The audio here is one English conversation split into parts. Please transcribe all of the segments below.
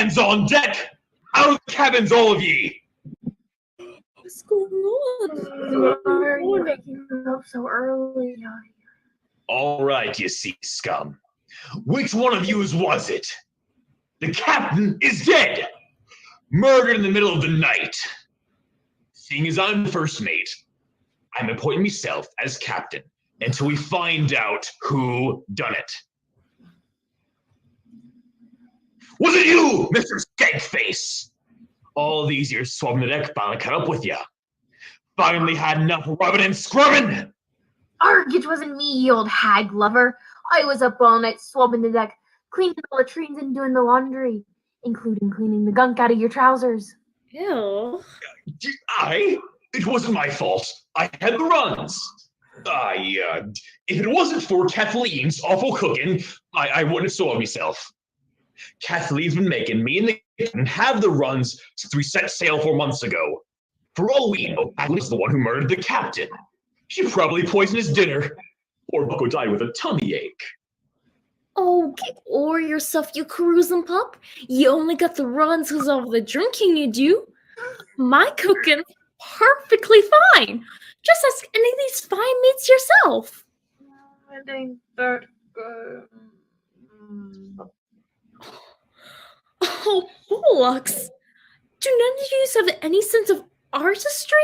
Hands on deck! Out of the cabins, all of ye! What's going on? Why are you waking up so early? All right, you sea scum. Which one of yous was it? The captain is dead! Murdered in the middle of the night. Seeing as I'm first mate, I'm appointing myself as captain until we find out who done it. Was it you, Mr. Skankface? All these years swabbing the deck bound to cut up with ya. Finally had enough rubbing and scrubbing. Arg, it wasn't me, you old hag lover. I was up all night swabbing the deck, cleaning the latrines and doing the laundry, including cleaning the gunk out of your trousers. Ew. It wasn't my fault. I had the runs. If it wasn't for Kathleen's awful cooking, I wouldn't have swabbed myself. Kathleen's been making me and the kitten have the runs since we set sail 4 months ago. For all we know, Kathleen's the one who murdered the captain. She probably poisoned his dinner, or Bucko died with a tummy ache. Oh, get over yourself, you cruising pup. You only got the runs because of the drinking you do. My cooking, perfectly fine. Just ask any of these fine mates yourself. I think that good. Oh, bollocks. Do none of you have any sense of artistry?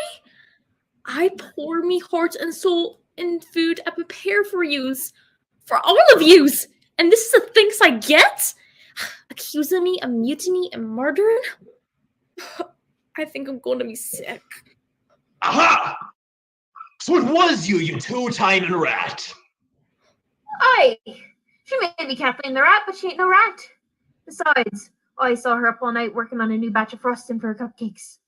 I pour me heart and soul in food I prepare for yous. For all of yous. And this is the things I get? Accusing me of mutiny and murdering? I think I'm going to be sick. Aha! So it was you, you two-timing rat. Aye, she may be Kathleen the rat, but she ain't no rat. Besides, I saw her up all night working on a new batch of frosting for her cupcakes.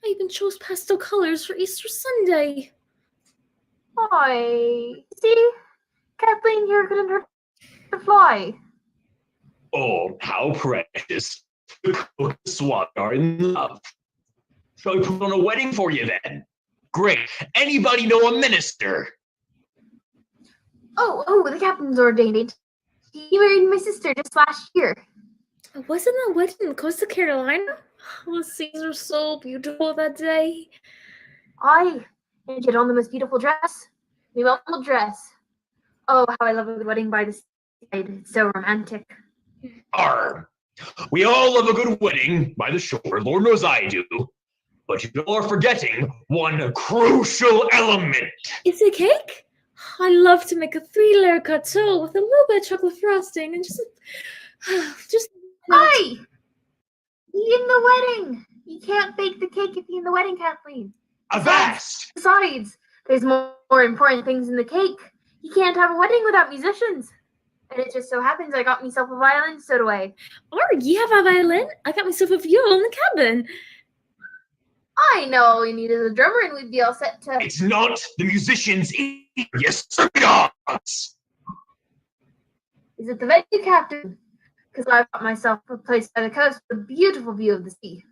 I even chose pastel colors for Easter Sunday. Aye, see? Kathleen here couldn't hurt to fly. Oh, how precious. The cook and swat are in love. Shall we put on a wedding for you then? Great. Anybody know a minister? Oh, the captain's ordained. He married my sister just last year. Wasn't that wedding in Costa Carolina? The seas were so beautiful that day. Aye, and she had on the most beautiful dress. The wonderful dress. Oh, how I love a good wedding by the side. It's so romantic. Arr. We all love a good wedding by the shore, Lord knows I do. But you are forgetting one crucial element. Is it cake? I love to make a 3-layer gâteau with a little bit of chocolate frosting and just Aye! You in the wedding! You can't bake the cake if you're in the wedding, Kathleen. Avast! Besides, there's more important things in the cake. You can't have a wedding without musicians. And it just so happens I got myself a violin, so do I. Or you have a violin? I got myself a viol in the cabin. I know all we need is a drummer and we'd be all set to... It's not the musicians either, yes, gods! Is it the venue, Captain? Because I've got myself a place by the coast with a beautiful view of the sea.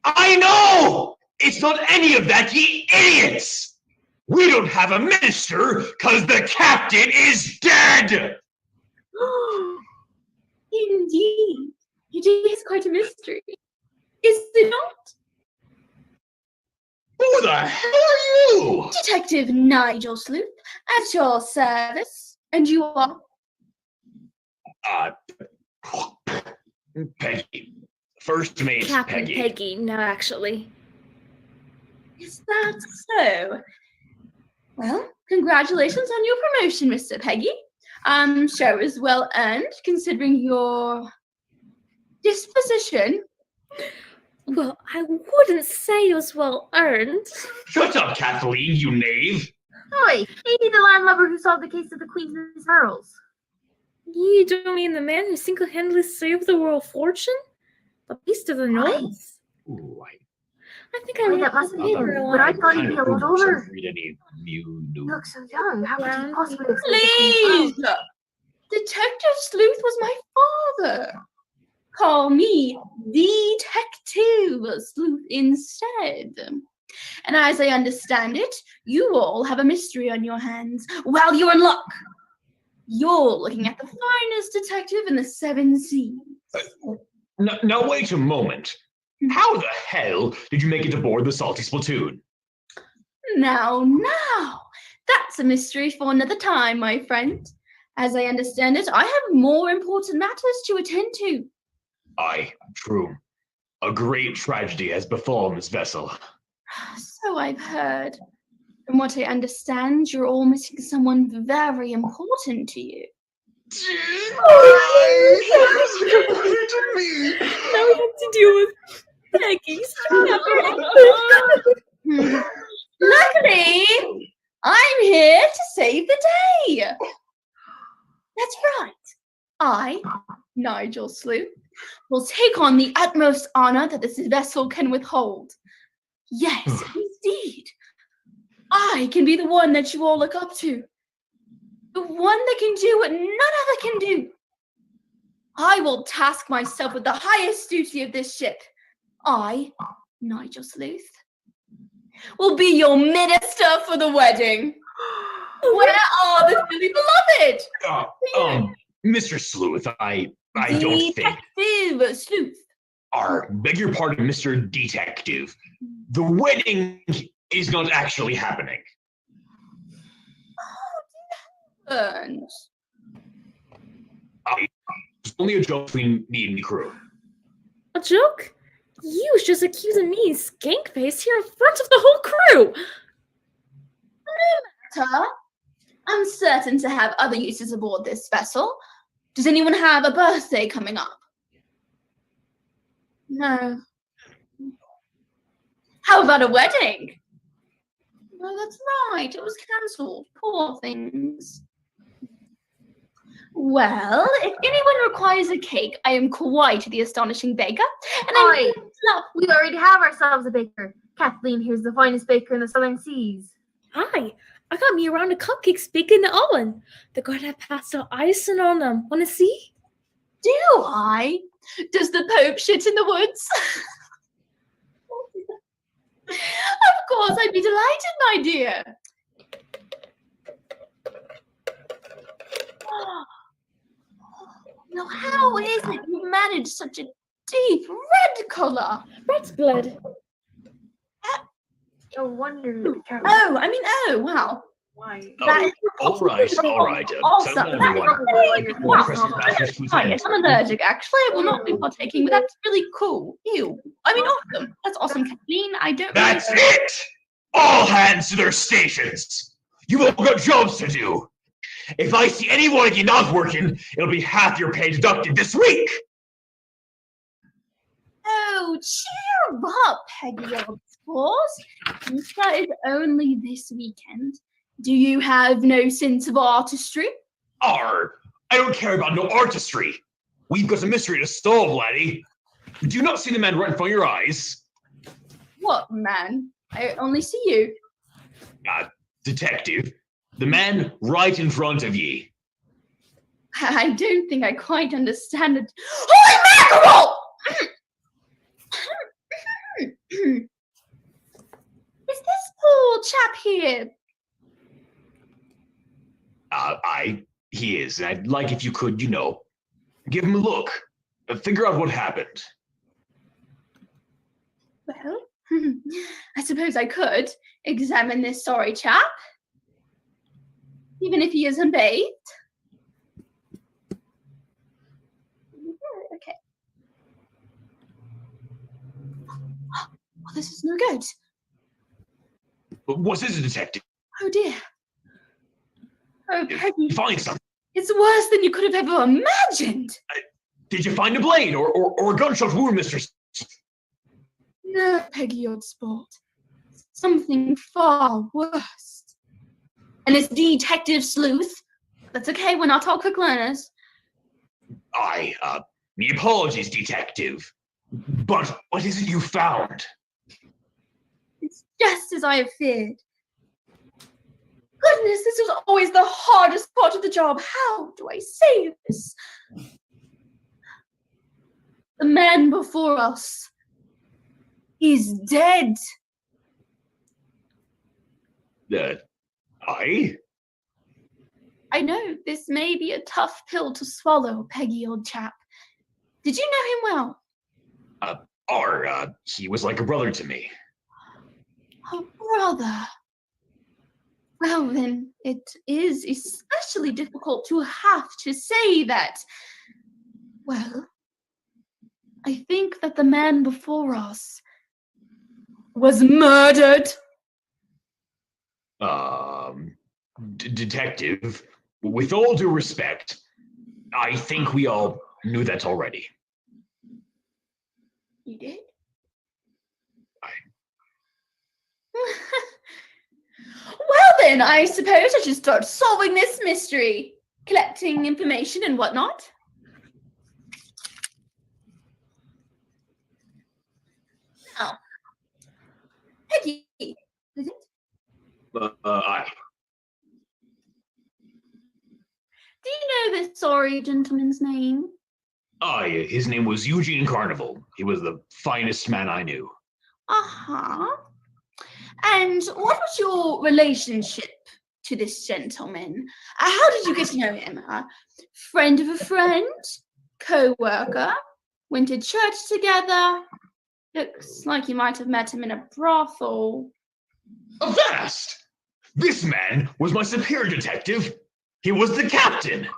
I know! It's not any of that, ye idiots! We don't have a minister because the captain is dead! Indeed. It is quite a mystery. Is it not? Who the hell are you? Detective Nigel Sleuth, at your service. And you are? Peggy. First mate Captain Peggy. Peggy, no, actually. Is that so? Well, congratulations on your promotion, Mr. Peggy. I'm sure it was well earned, considering your disposition. Well, I wouldn't say it was well earned. Shut up, Kathleen, you knave. Oi, ain't he the landlubber who solved the case of the Queen's Pearls? You don't mean the man who single-handedly saved the royal fortune? The beast of the north? Ooh, I think I read that must the be paper him, a but I while thought he'd be a lot older. Read any new He news. looks so young. How could he possibly have Please! Detective Sleuth was my father. Call me Detective Sleuth instead. And as I understand it, you all have a mystery on your hands. Well, you're in luck. You're looking at the finest detective in the 7 seas. Now wait a moment. How the hell did you make it aboard the Salty Spittoon? Now, that's a mystery for another time, my friend. As I understand it, I have more important matters to attend to. Aye, true. A great tragedy has befallen this vessel. So I've heard. From what I understand, you're all missing someone very important to you. Now we have to deal with Peggy. Luckily, I'm here to save the day. That's right. I, Nigel Sleuth, will take on the utmost honor that this vessel can withhold. Yes, indeed. I can be the one that you all look up to. The one that can do what none other can do. I will task myself with the highest duty of this ship. I, Nigel Sleuth, will be your minister for the wedding. Where are the dearly beloved? Mr. Sleuth, I don't think. Detective Sleuth. Beg your pardon, Mr. Detective. The wedding is not actually happening. Burns. It's only a joke between me and the crew. A joke? You was just accusing me, Skankface, here in front of the whole crew. I'm certain to have other uses aboard this vessel. Does anyone have a birthday coming up? No. How about a wedding? No, that's right. It was cancelled. Poor things. Well, if anyone requires a cake, I am quite the astonishing baker. And we already have ourselves a baker. Kathleen here's the finest baker in the Southern Seas. Hi, I got me a round of cupcakes baked in the oven. They're going to have pastel icing on them. Want to see? Do I? Does the Pope shit in the woods? Of course, I'd be delighted, my dear. Now, how is it you managed such a deep red color? Red's blood. No wonder. Oh, wow. Why? All right. Awesome. More Christmas masters food Yes, I'm allergic, actually. I will not be partaking, but that's really cool. Ew. Awesome. That's awesome, Kathleen. That's it! All hands to their stations! You've all got jobs to do! If I see any one of you not working, it'll be half your pay deducted this week! Oh, cheer up, Peggy old sport. Easter is only this weekend. Do you have no sense of artistry? I don't care about no artistry. We've got a mystery to solve, laddie. Do you not see the man right in front of your eyes? What man? I only see you. Detective. The man right in front of ye. I don't think I quite understand it. Holy mackerel! Is this poor chap here? He is. I'd like if you could, give him a look. Figure out what happened. Well, I suppose I could examine this sorry chap. Even if he isn't bathed. Okay. Oh, this is no good. What is it, detective? Oh dear. Oh, Peggy. Find something. It's worse than you could have ever imagined. Did you find a blade or a gunshot wound, mistress? No, Peggy, old sport. Something far worse. And it's Detective Sleuth. That's okay, we're not all quick learners. My apologies, detective. But what is it you found? It's just as I have feared. Goodness, this was always the hardest part of the job. How do I say this? The man before us is dead. I know this may be a tough pill to swallow, Peggy, old chap. Did you know him well? He was like a brother to me. Oh, brother. Well, then, it is especially difficult to have to say that. Well, I think that the man before us was murdered. Detective, with all due respect, I think we all knew that already. You did? Well, then, I suppose I should start solving this mystery, collecting information and whatnot. Now, Peggy, is it? Aye. Do you know this sorry gentleman's name? Aye, his name was Eugene Carnival. He was the finest man I knew. Uh-huh. And what was your relationship to this gentleman? How did you get to know him? Friend of a friend? Co-worker? Went to church together? Looks like you might have met him in a brothel. Avast! This man was my superior detective. He was the captain.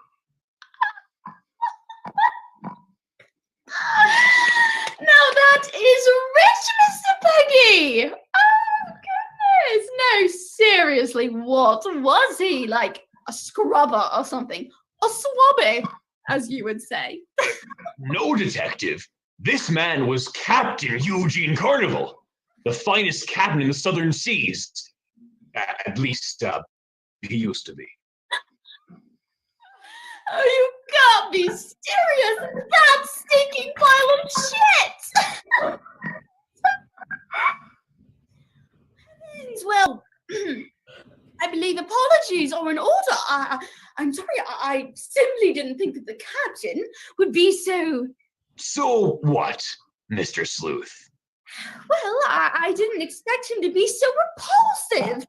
Now that is rich, Mr. Peggy! Oh, goodness! No, seriously, what was he? Like a scrubber or something? A swabby, as you would say. No, detective. This man was Captain Eugene Carnival, the finest captain in the southern seas. At least, he used to be. Oh, you can't be serious! That stinking pile of shit! Well, I believe apologies are in order. I'm sorry, I simply didn't think that the captain would be so... So what, Mr. Sleuth? Well, I didn't expect him to be so repulsive.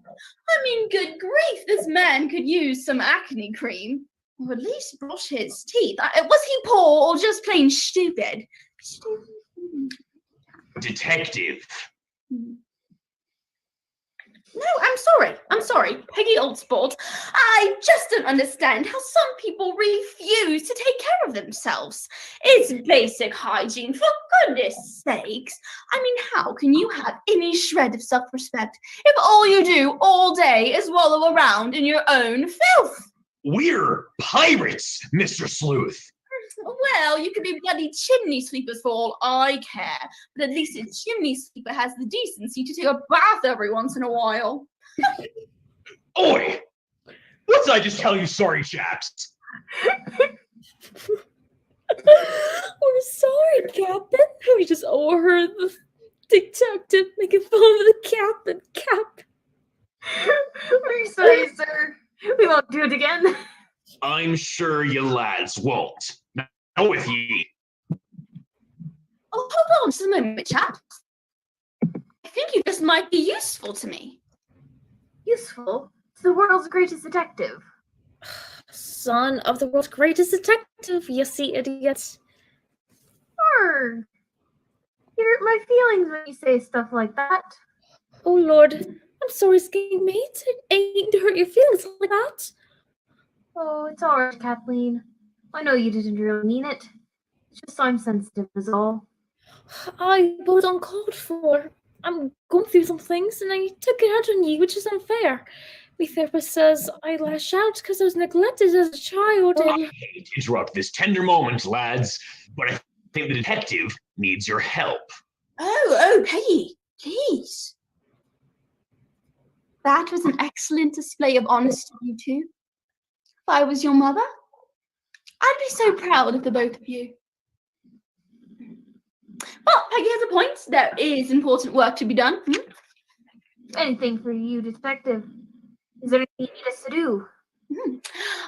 I mean, good grief, this man could use some acne cream. Or at least brush his teeth. Was he poor or just plain stupid? Detective. No, I'm sorry, Peggy Oldsport. I just don't understand how some people refuse to take care of themselves. It's basic hygiene, for goodness sakes. I mean, how can you have any shred of self-respect if all you do all day is wallow around in your own filth? We're pirates, Mr. Sleuth. Well, you could be bloody chimney sweepers for all I care, but at least a chimney sweeper has the decency to take a bath every once in a while. Oi! What did I just tell you, sorry chaps? We're sorry, Captain. We just overheard the detective making fun of the captain. We're sorry, sir. We won't do it again. I'm sure you lads won't. Now with ye. Oh, hold on just a moment, chaps. I think you just might be useful to me. Useful to the world's greatest detective. Son of the world's greatest detective, you see, idiot. Sure. You hurt my feelings when you say stuff like that. Oh, Lord. I'm sorry, Skinny Mate. It ain't to hurt your feelings like that. Oh, it's alright, Kathleen. I know you didn't really mean it. It's just I'm sensitive is all. I was uncalled for. I'm going through some things and I took it out on you, which is unfair. My therapist says I lash out because I was neglected as a child. I hate to interrupt this tender moment, lads, but I think the detective needs your help. Oh, Peggy, please. That was an excellent display of honesty, you two. If I was your mother, I'd be so proud of the both of you. Well, Peggy has a point. There is important work to be done. Anything for you, detective. Is there anything you need us to do?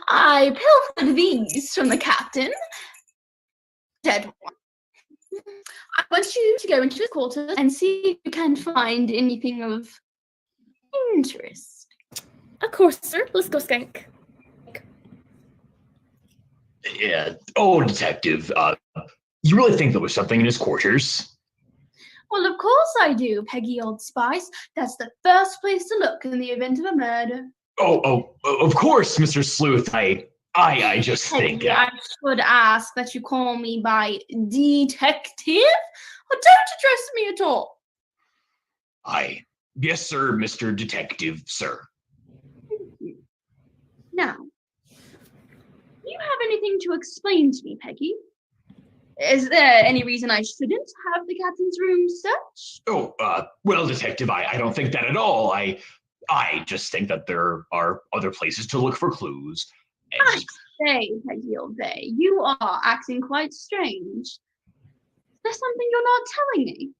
I pilfered these from the captain. Dead one. I want you to go into his quarters and see if you can find anything of interest. Of course, sir. Let's go, Skank. Yeah. Oh, detective, you really think there was something in his quarters? Well, of course I do, Peggy Old Spice. That's the first place to look in the event of a murder. Oh, of course, Mr. Sleuth. I just think. Peggy, I should ask that you call me by detective, or don't address me at all. Yes, sir, Mr. Detective, sir. Thank you. Now, do you have anything to explain to me, Peggy? Is there any reason I shouldn't have the captain's room searched? Oh, well, Detective, I don't think that at all. I just think that there are other places to look for clues. I say, Peggy Old Bay, you are acting quite strange. Is there something you're not telling me?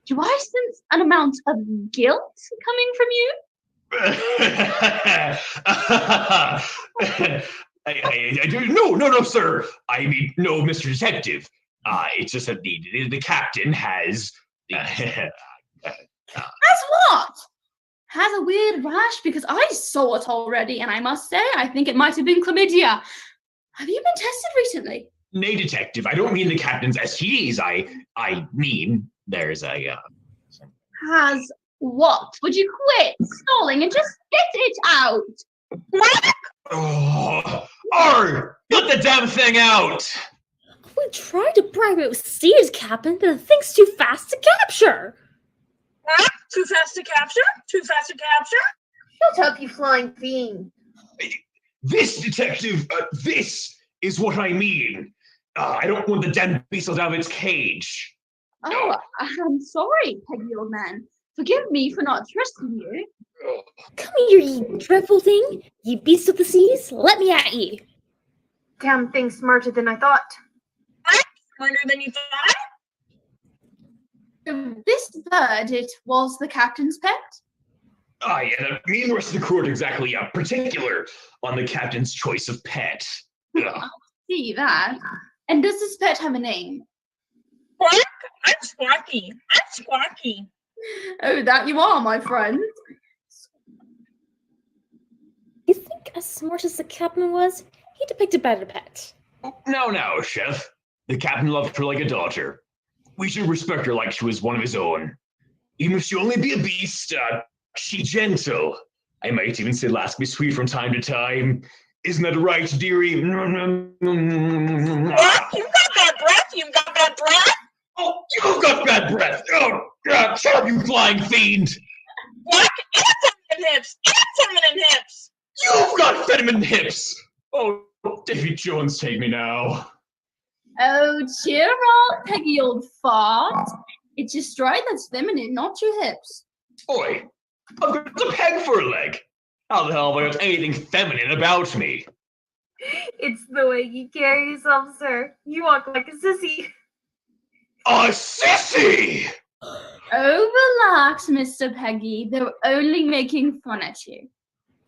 Do I sense an amount of guilt coming from you? I do. No, sir. I mean, no, Mr. Detective. It's just that the captain has. Has what? Has a weird rash? Because I saw it already, and I must say, I think it might have been chlamydia. Have you been tested recently? Nay, Detective. I don't mean the captain's STDs. I mean there's a. Has what? Would you quit stalling and just get it out? Oh, get the damn thing out! We tried to bribe it with seeds, Captain, but the thing's too fast to capture. Too fast to capture? Too fast to capture? Shut up, you flying fiend. This, Detective, this is what I mean. I don't want the damn beast out of its cage. Oh, I'm sorry, Peggy Old Man. Forgive me for not trusting you. Come here, you dreadful thing. You beast of the seas, let me at ye. Damn thing smarter than I thought. Smarter than you thought? This bird, it was the captain's pet? Yeah, me and the rest of the crew are exactly particular on the captain's choice of pet. I see that. And does this pet have a name? Squawk? I'm Squawky. I'm Squawky. Oh, that you are, my friend. You think as smart as the captain was, he depicted better pet. No, Chef. The captain loved her like a daughter. We should respect her like she was one of his own. Even if she only be a beast, she gentle. I might even say last be sweet from time to time. Isn't that right, dearie? What? You got bad breath? You got bad breath? Oh, you've got bad breath! Oh, God, shut up, you flying fiend! What? And feminine hips! And feminine hips! You've got feminine hips! Oh, Davy Jones, take me now. Oh, cheer up, Peggy Old Fart. It's your stride that's feminine, not your hips. Oi, I've got a peg for a leg. How the hell have I got anything feminine about me? It's the way you carry yourself, sir. You walk like a sissy. A sissy! Oh, relax, Mr. Peggy. They're only making fun at you.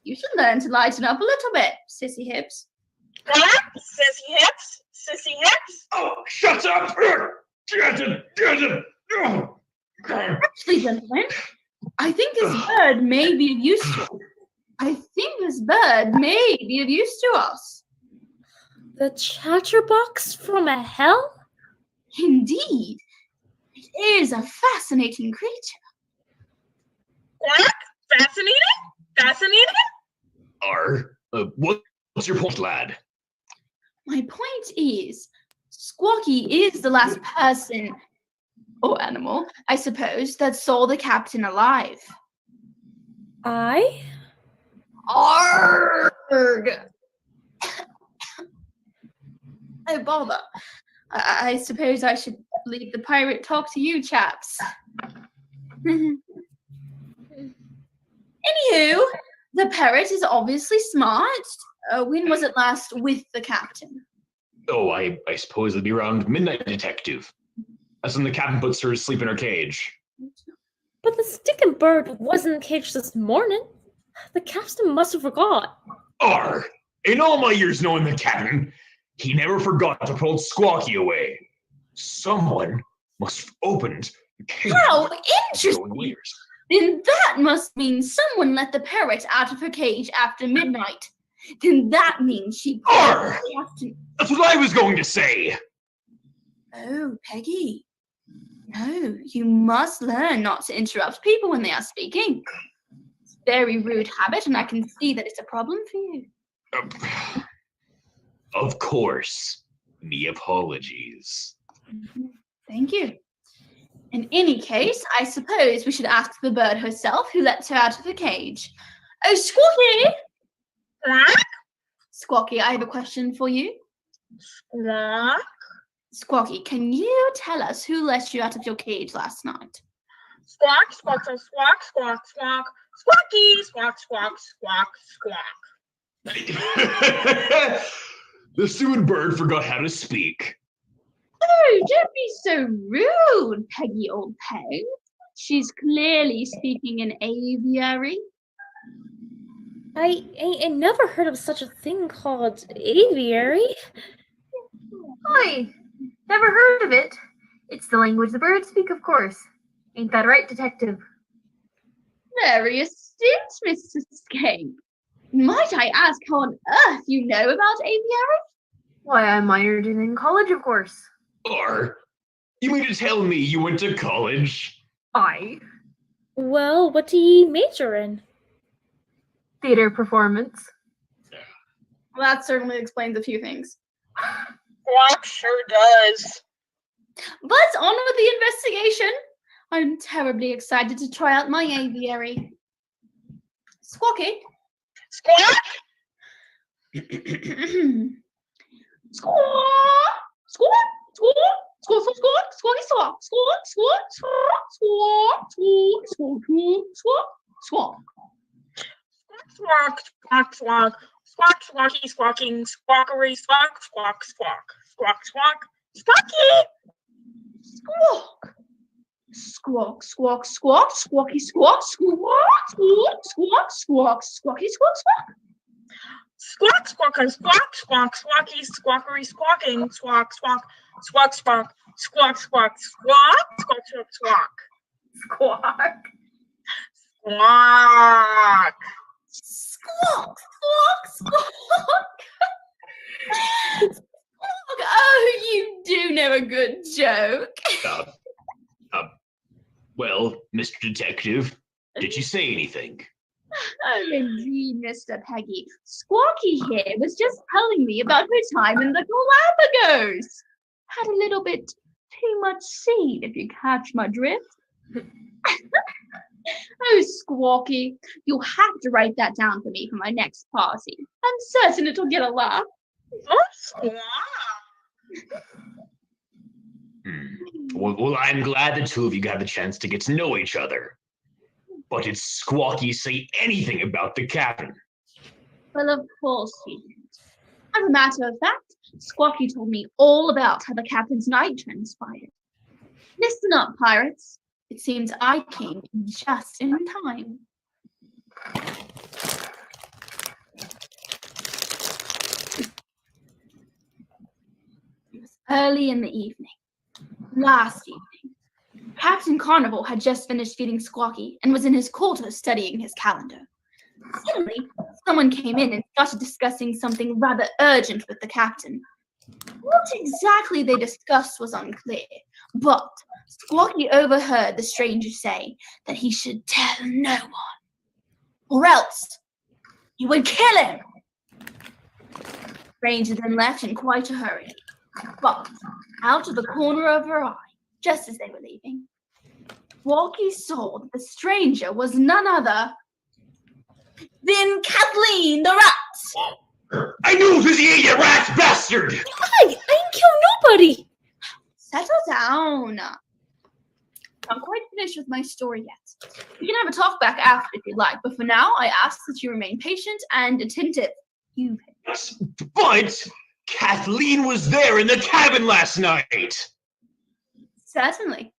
You should learn to lighten up a little bit, sissy hips. What? Sissy hips? Sissy hips? Oh, shut up! Actually, gentlemen, I think this bird may be of use to us. I think this bird may be of use to us. The chatterbox from a hell? Indeed. It is a fascinating creature. What? Fascinating? Fascinating? What's your point, lad? My point is, Squawky is the last person, or animal, I suppose, that saw the captain alive. I? Arrgh! Oh, bother. I suppose I should leave the pirate talk to you chaps. Anywho, the parrot is obviously smart. When was it last with the captain? Oh, I suppose it'd be around midnight, Detective. That's when the captain puts her to sleep in her cage. But the sticking bird wasn't in the cage this morning. The captain must have forgot. In all my years knowing the captain, he never forgot to pull Squawky away. Someone must have opened the cage. How interesting! Then that must mean someone let the parrot out of her cage after midnight. Then that means she That's what I was going to say! Oh, Peggy. No, you must learn not to interrupt people when they are speaking. It's a very rude habit, and I can see that it's a problem for you. Of course. Me apologies. Thank you. In any case, I suppose we should ask the bird herself who lets her out of the cage. Oh, Squawky! Squawk, Squawky, I have a question for you. squawk, Squawky, can you tell us who let you out of your cage last night? squawk, squawk, squawk, squawk, squawk, squawky, squawk, squawk, squawk, squawk. The stupid bird forgot how to speak. Oh, don't be so rude, Peggy old Peg. She's clearly speaking in aviary. I never heard of such a thing called aviary. Hi. Never heard of it. It's the language the birds speak, of course. Ain't that right, detective? Very astute, Mr. Skank. Might I ask how on earth you know about aviary? Why, I minored in college, of course. Or, you mean to tell me you went to college? Well, what do ye major in? Theater performance. Well, that certainly explains a few things. Squawk sure does. But on with the investigation. I'm terribly excited to try out my aviary. Squawky. Squawk, Squawk, squawk, squawk, squawk, squawk, squawky, squawk, squawk, squawk, squawk, squawk, squawk, squawk, squawk. squawk, squawk, squawk, squawk, squawky, squawking, squawkery, squawk, squawk, squawk, squawk, squawk, squawky. Squawk. Squawk, squawk, squawk, squawky, squawk, squawk, squawk, squawk, squawk, squawky, squawk, squawk. Squawk, squawk, squawk, squawk, squawky, squawkery, squawking, squawk, squawk, squawk, squawk, squawk, squawk, squawk, squawk, squawk, squawk, Squawk. squawk. Squawk, squawk, squawk. Squawk. Oh, you do know a good joke. Well, Mr. Detective, did you say anything? Oh, indeed, Mr. Peggy. Squawky here was just telling me about her time in the Galapagos. Had a little bit too much seed, if you catch my drift. Oh, Squawky, you'll have to write that down for me for my next party. I'm certain it'll get a laugh. Oh, squawk. Well, I'm glad the two of you got the chance to get to know each other. But did Squawky say anything about the captain? Well, of course he didn't. As a matter of fact, Squawky told me all about how the captain's night transpired. Listen up, pirates. It seems I came just in time. It was early in the evening. Last evening. Captain Carnival had just finished feeding Squawky and was in his quarters studying his calendar. Suddenly, someone came in and started discussing something rather urgent with the captain. What exactly they discussed was unclear, but Squawky overheard the stranger say that he should tell no one, or else he would kill him. The stranger then left in quite a hurry, but out of the corner of her eye, just as they were leaving, Squawky saw that the stranger was none other than Kathleen the rat. I knew it was the idiot rat bastard! I ain't kill nobody. Settle down. I'm quite finished with my story yet. We can have a talk back after if you'd like, but for now, I ask that you remain patient and attentive. You. But Kathleen was there in the cabin last night! Certainly.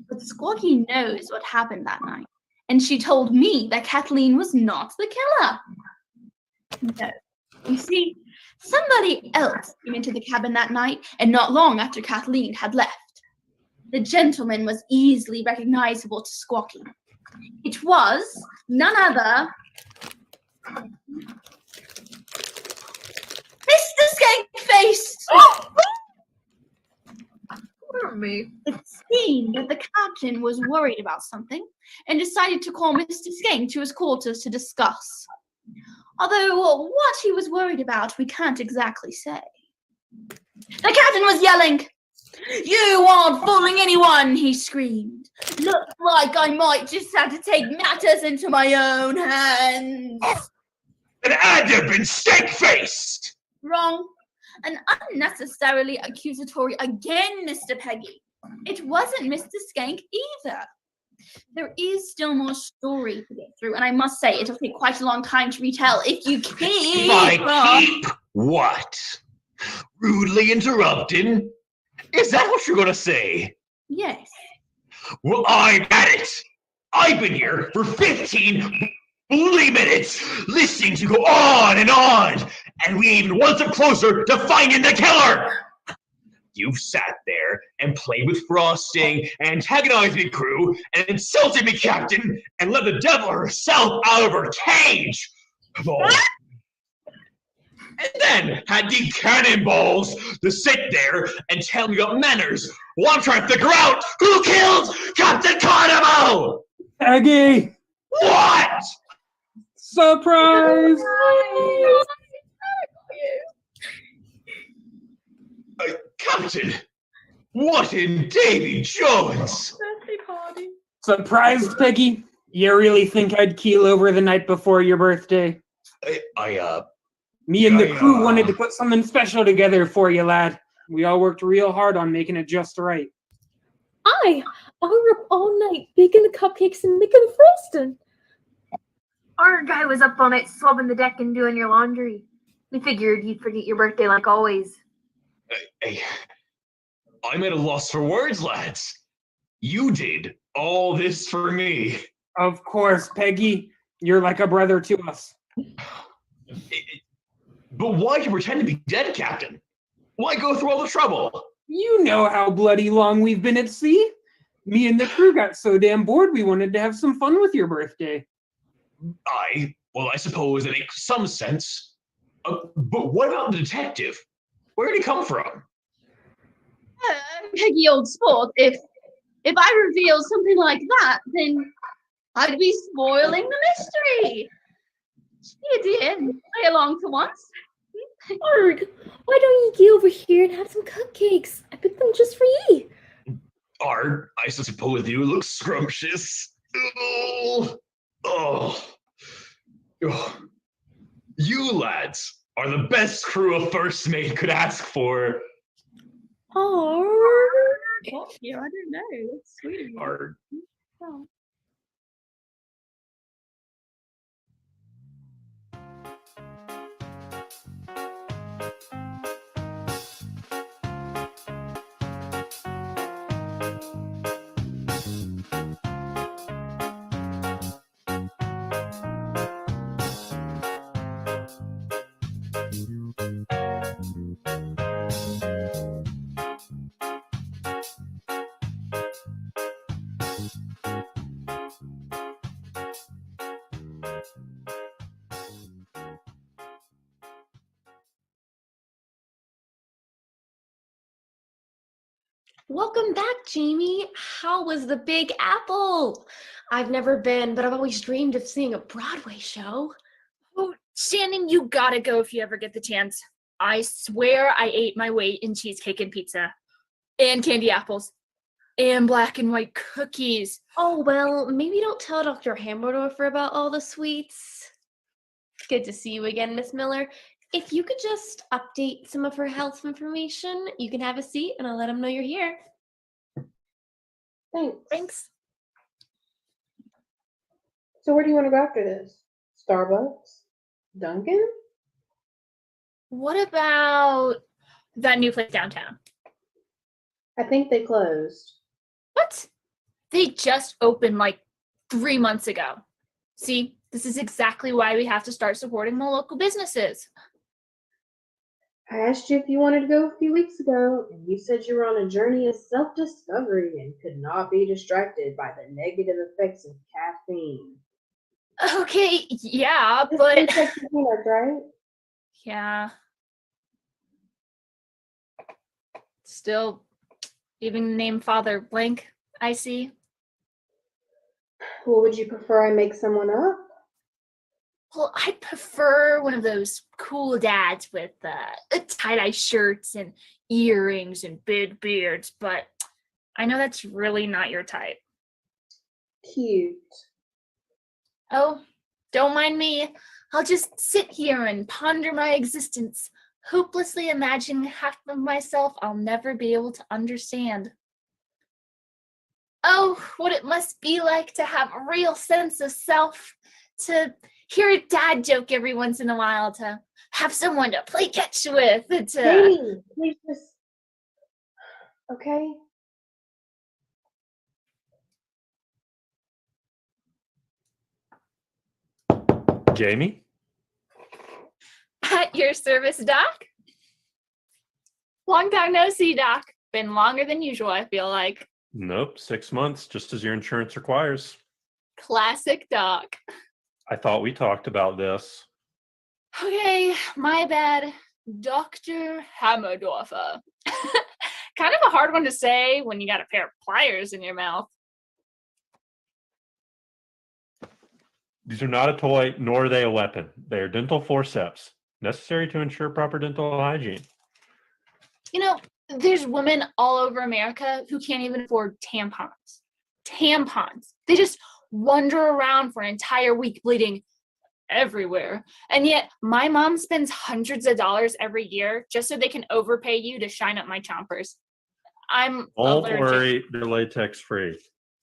But Squawky knows what happened that night, and she told me that Kathleen was not the killer. No. You see, somebody else came into the cabin that night, and not long after Kathleen had left. The gentleman was easily recognizable to Squawky. It was none other Mr. Skankface! For me. It seemed that the captain was worried about something and decided to call Mr. Skank to his quarters to discuss. Although what he was worried about, we can't exactly say. The captain was yelling. "You aren't fooling anyone," he screamed. "Looks like I might just have to take matters into my own hands." And I'd have been steak-faced! Wrong. And unnecessarily accusatory again, Mr. Peggy. It wasn't Mr. Skank either. There is still more story to get through, and I must say it'll take quite a long time to retell if you keep If I keep what? Rudely interrupting? Is that what you're gonna say? Yes. Well, I'm at it! I've been here for 15 bloody minutes, listening to you go on, and we ain't even one step closer to finding the killer! You've sat there and played with frosting, and antagonized me crew, and insulted me captain, and let the devil herself out of her cage! Oh. And then had the cannonballs to sit there and tell me about manners while I'm trying to figure out who killed Captain Carnival! Peggy! What? Surprise! Captain, what in Davy Jones? Birthday party. Surprised, Peggy? You really think I'd keel over the night before your birthday? Me and the crew wanted to put something special together for you, lad. We all worked real hard on making it just right. I were up all night baking the cupcakes and making the frosting. Our guy was up all night swabbing the deck and doing your laundry. We figured you'd forget your birthday like always. I'm at a loss for words, lads. You did all this for me. Of course, Peggy. You're like a brother to us. But why do you pretend to be dead, Captain? Why go through all the trouble? You know how bloody long we've been at sea. Me and the crew got so damn bored we wanted to have some fun with your birthday. I suppose it makes some sense. But what about the detective? Where did he come from? Peggy, old sport, if I reveal something like that, then I'd be spoiling the mystery. You did. Play along for once. Arg, why don't you get over here and have some cupcakes? I picked them just for you. Art, I suppose you look scrumptious. Oh. You lads are the best crew a first mate could ask for. Arg. Yeah, I don't know. That's sweet of you. Art. Oh. Welcome back, Jamie. How was the Big Apple? I've never been, but I've always dreamed of seeing a Broadway show. Oh, Shannon, you gotta go if you ever get the chance. I swear I ate my weight in cheesecake and pizza. And candy apples. And black and white cookies. Oh, well, maybe don't tell Dr. Hamberdorfer about all the sweets. Good to see you again, Miss Miller. If you could just update some of her health information, you can have a seat and I'll let them know you're here. Thanks. So where do you want to go after this? Starbucks? Dunkin'? What about that new place downtown? I think they closed. What? They just opened like 3 months ago. See, this is exactly why we have to start supporting more local businesses. I asked you if you wanted to go a few weeks ago, and you said you were on a journey of self-discovery and could not be distracted by the negative effects of caffeine. Okay, yeah, This but tastes like your peanuts, right? yeah. Still Even the name Father Blank, I see. Well, would you prefer I make someone up? Well, I'd prefer one of those cool dads with tie-dye shirts and earrings and big beards, but I know that's really not your type. Cute. Oh, don't mind me. I'll just sit here and ponder my existence, hopelessly imagining half of myself I'll never be able to understand. Oh, what it must be like to have a real sense of self, to hear a dad joke every once in a while, to have someone to play catch with, to... Jamie, please just... Okay? Jamie? At your service, Doc. Long time no see, Doc. Been longer than usual, I feel like. Nope, 6 months, just as your insurance requires. Classic Doc. I thought we talked about this. Okay, my bad. Dr. Hammerdorfer. Kind of a hard one to say when you got a pair of pliers in your mouth. These are not a toy, nor are they a weapon. They are dental forceps, necessary to ensure proper dental hygiene. You know, there's women all over America who can't even afford tampons. Tampons. They just wander around for an entire week bleeding everywhere. And yet my mom spends hundreds of dollars every year just so they can overpay you to shine up my chompers. I'm Don't allergic. worry, they're latex free.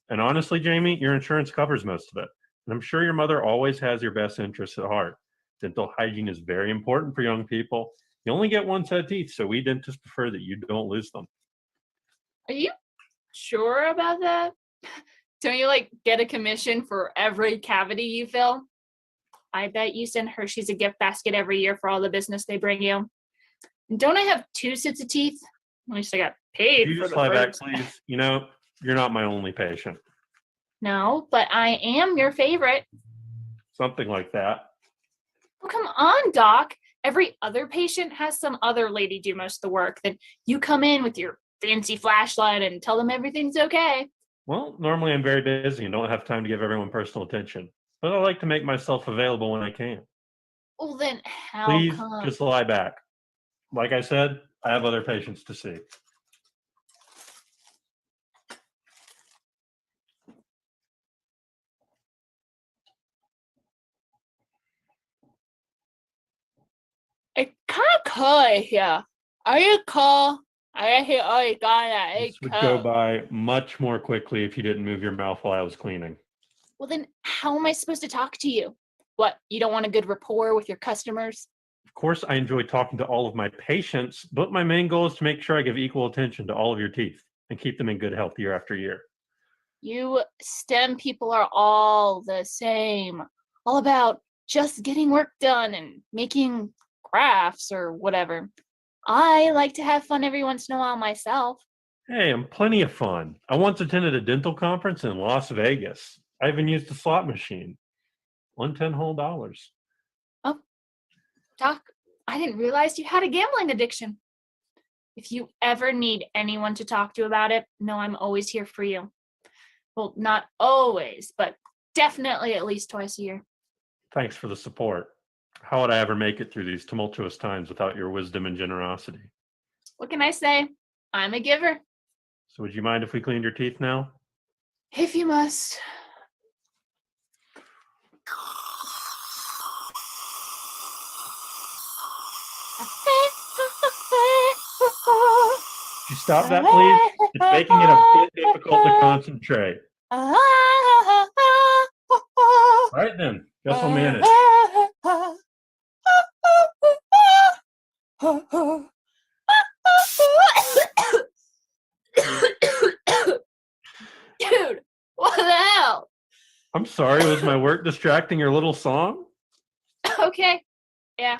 And honestly, Jamie, your insurance covers most of it. And I'm sure your mother always has your best interests at heart. Dental hygiene is very important for young people. You only get one set of teeth, so we dentists prefer that you don't lose them. Are you sure about that? Don't you get a commission for every cavity you fill? I bet you send Hershey's a gift basket every year for all the business they bring you. Don't I have 2 sets of teeth? At least I got paid You for just the lie back, first. please. You know, you're not my only patient. No, but I am your favorite. Something like that. Oh, come on, Doc. Every other patient has some other lady do most of the work. Then you come in with your fancy flashlight and tell them everything's okay. Well, normally I'm very busy and don't have time to give everyone personal attention. But I like to make myself available when I can. Well, then how Please come? just lie back. Like I said, I have other patients to see. It's kind of cold here. Are you cold? I hear all you got that. This would go by much more quickly if you didn't move your mouth while I was cleaning. Well, then how am I supposed to talk to you? What, you don't want a good rapport with your customers? Of course, I enjoy talking to all of my patients, but my main goal is to make sure I give equal attention to all of your teeth and keep them in good health year after year. You STEM people are all the same. All about just getting work done and making crafts or whatever. I like to have fun every once in a while myself. Hey, I'm plenty of fun. I once attended a dental conference in Las Vegas. I even used a slot machine. Won $10 whole. Oh, Doc, I didn't realize you had a gambling addiction. If you ever need anyone to talk to about it, know I'm always here for you. Well, not always, but definitely at least twice a year. Thanks for the support. How would I ever make it through these tumultuous times without your wisdom and generosity? What can I say? I'm a giver. So would you mind if we cleaned your teeth now? If you must. Could you stop that, please? It's making it a bit difficult to concentrate. All right, then. Guess I'll manage. Dude, what the hell? I'm sorry, was my work distracting your little song? Okay. Yeah,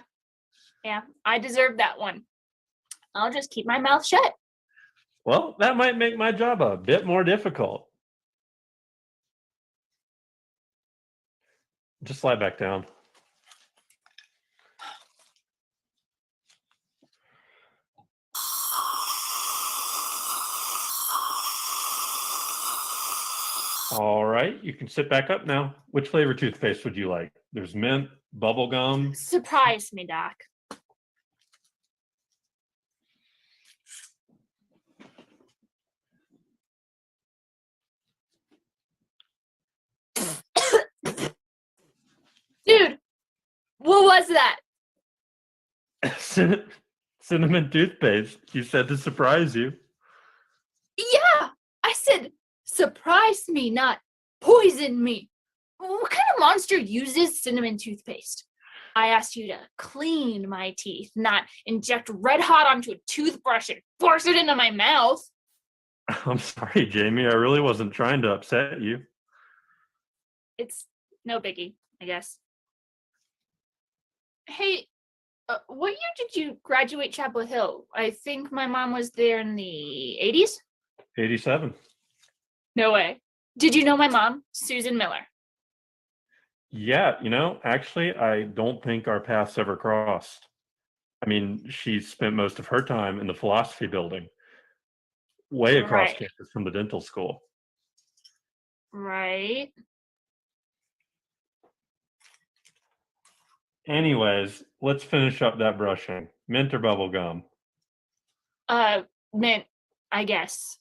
I deserve that one. I'll just keep my mouth shut. Well, that might make my job a bit more difficult. Just lie back down. All right, you can sit back up now. Which flavor toothpaste would you like? There's mint, bubble gum. Surprise me, Doc. Dude, what was that? Cinnamon toothpaste. You said to surprise you. Yeah, I said surprise me, not poison me. What kind of monster uses cinnamon toothpaste? I asked you to clean my teeth, not inject red hot onto a toothbrush and force it into my mouth. I'm sorry, Jamie. I really wasn't trying to upset you. It's no biggie, I guess. Hey, what year did you graduate Chapel Hill? I think my mom was there in the 80s? 87. No way. Did you know my mom, Susan Miller? Yeah, actually, I don't think our paths ever crossed. I mean, she spent most of her time in the philosophy building, way across Right. campus from the dental school. Right. Anyways, let's finish up that brushing. Mint or bubble gum? Mint, I guess.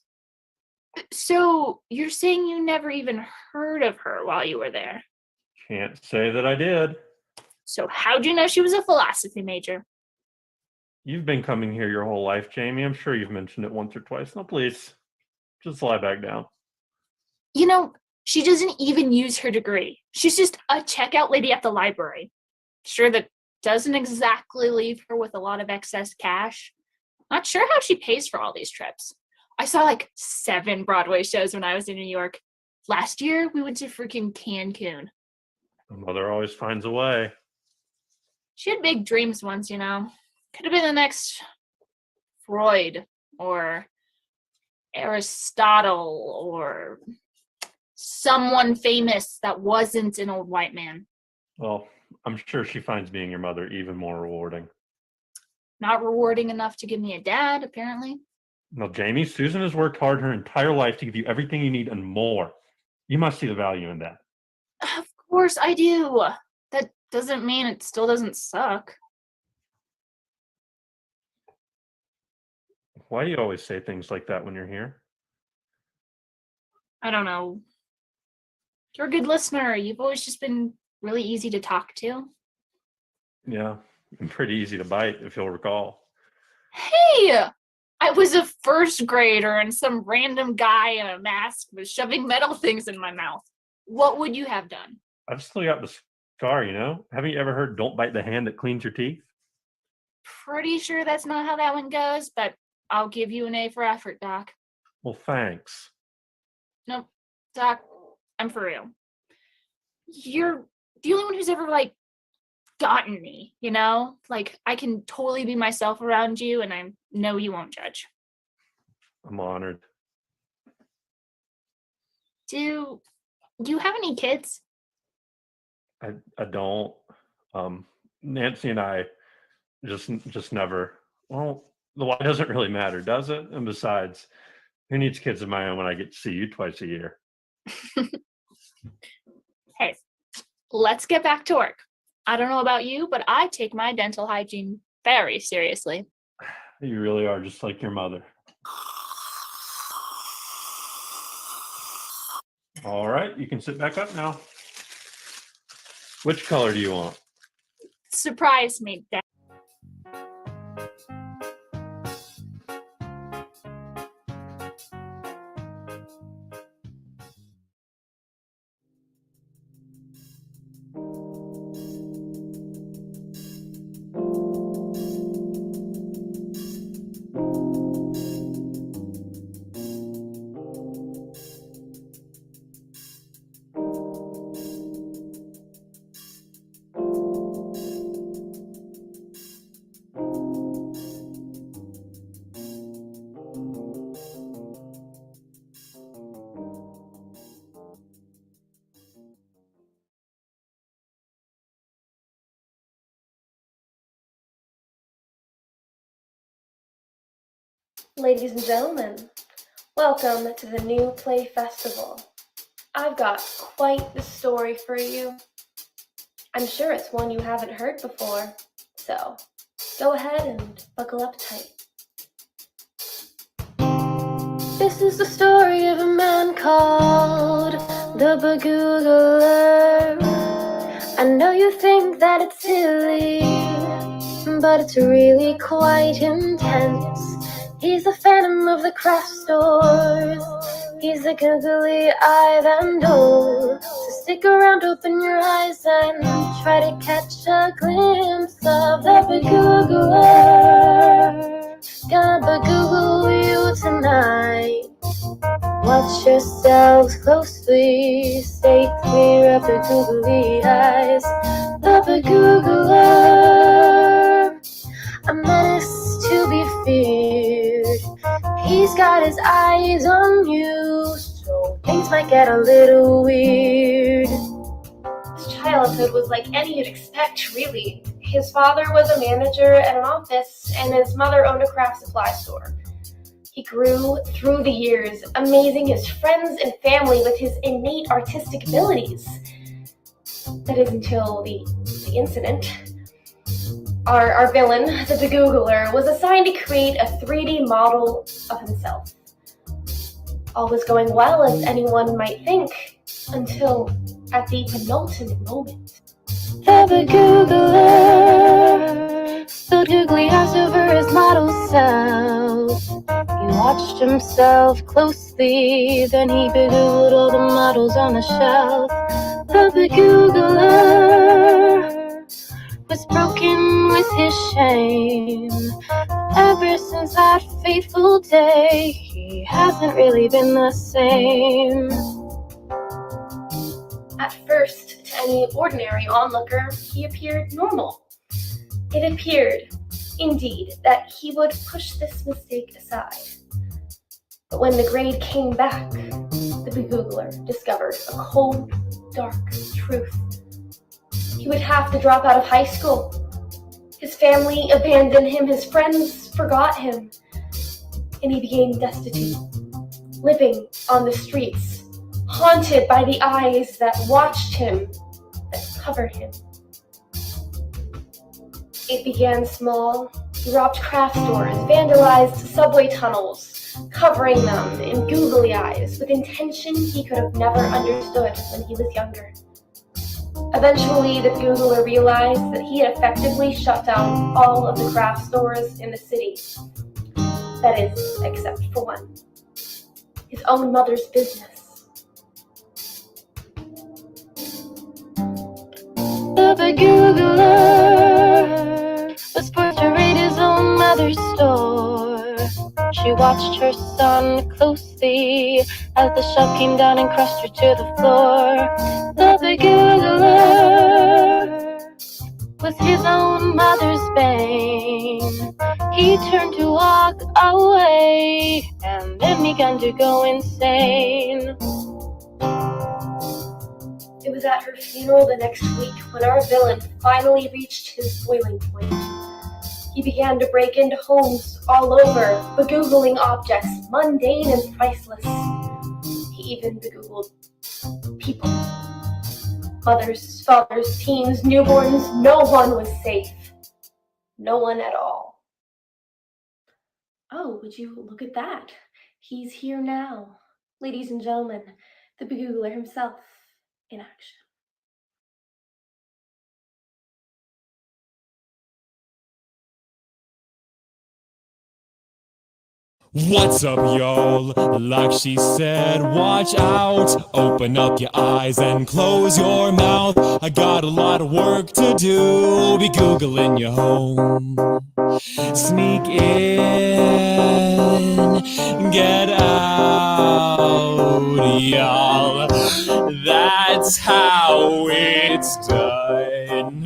So you're saying you never even heard of her while you were there? Can't say that I did. So how'd you know she was a philosophy major? You've been coming here your whole life, Jamie. I'm sure you've mentioned it once or twice. No, please. Just lie back down. She doesn't even use her degree. She's just a checkout lady at the library. Sure, that doesn't exactly leave her with a lot of excess cash. Not sure how she pays for all these trips. I saw like 7 Broadway shows when I was in New York. Last year, we went to freaking Cancun. My mother always finds a way. She had big dreams once, Could have been the next Freud or Aristotle or someone famous that wasn't an old white man. Well, I'm sure she finds being your mother even more rewarding. Not rewarding enough to give me a dad, apparently. Now, Jamie, Susan has worked hard her entire life to give you everything you need and more. You must see the value in that. Of course I do. That doesn't mean it still doesn't suck. Why do you always say things like that when you're here? I don't know. You're a good listener. You've always just been really easy to talk to. Yeah, and pretty easy to bite, if you'll recall. Hey! I was a first grader and some random guy in a mask was shoving metal things in my mouth. What would you have done? I've still got the scar, Haven't you ever heard don't bite the hand that cleans your teeth? Pretty sure that's not how that one goes, but I'll give you an A for effort, Doc. Well, thanks. Nope. Doc, I'm for real. You're the only one who's ever, gotten me, I can totally be myself around you, and I know you won't judge. I'm honored. Do you have any kids? I don't. Nancy and I just never. Well, the why doesn't really matter, does it? And besides, who needs kids of my own when I get to see you twice a year? Hey, let's get back to work. I don't know about you, but I take my dental hygiene very seriously. You really are just like your mother. All right, you can sit back up now. Which color do you want? Surprise me, Dad. Ladies and gentlemen, welcome to the new Play Festival. I've got quite the story for you. I'm sure it's one you haven't heard before, so go ahead and buckle up tight. This is the story of a man called the Bagoogler. I know you think that it's silly, but it's really quite intense. He's the phantom of the craft stores. He's the googly-eyed and old. So stick around, open your eyes, and try to catch a glimpse of the Bagoogler. Gonna bagoogle you tonight. Watch yourselves closely. Stay clear of the googly eyes. The Bagoogler, a menace to be feared. He's got his eyes on you, so things might get a little weird. His childhood was like any you'd expect, really. His father was a manager at an office, and his mother owned a craft supply store. He grew through the years, amazing his friends and family with his innate artistic abilities. That is until the incident. Our villain, the Bagoogler, was assigned to create a 3D model of himself. All was going well, as anyone might think, until at the penultimate moment. The Bagoogler stood googly eyes over his model self. He watched himself closely, then he bagoogled all the models on the shelf. The Bagoogler was broken with his shame. Ever since that fateful day, he hasn't really been the same. At first, to any ordinary onlooker, he appeared normal. It appeared, indeed, that he would push this mistake aside. But when the grade came back, the Bagoogler discovered a cold, dark truth. He would have to drop out of high school. His family abandoned him, his friends forgot him, and he became destitute, living on the streets, haunted by the eyes that watched him, that covered him. It began small. He robbed craft stores, vandalized subway tunnels, covering them in googly eyes with intention he could have never understood when he was younger. Eventually, the Bagoogler realized that he had effectively shut down all of the craft stores in the city. That is, except for one. His own mother's business. The Bagoogler was forced to raid his own mother's store. She watched her son closely as the shell came down and crushed her to the floor. The Bagoogler was his own mother's bane. He turned to walk away and then began to go insane. It was at her funeral the next week when our villain finally reached his boiling point. He began to break into homes all over, bagoogling objects mundane and priceless. He even bagoogled people. Mothers, fathers, teens, newborns, no one was safe. No one at all. Oh, would you look at that? He's here now. Ladies and gentlemen, the Bagoogler himself in action. What's up, y'all? Like she said, watch out. Open up your eyes and close your mouth. I got a lot of work to do. Be Googling your home. Sneak in, get out, y'all. That's how it's done.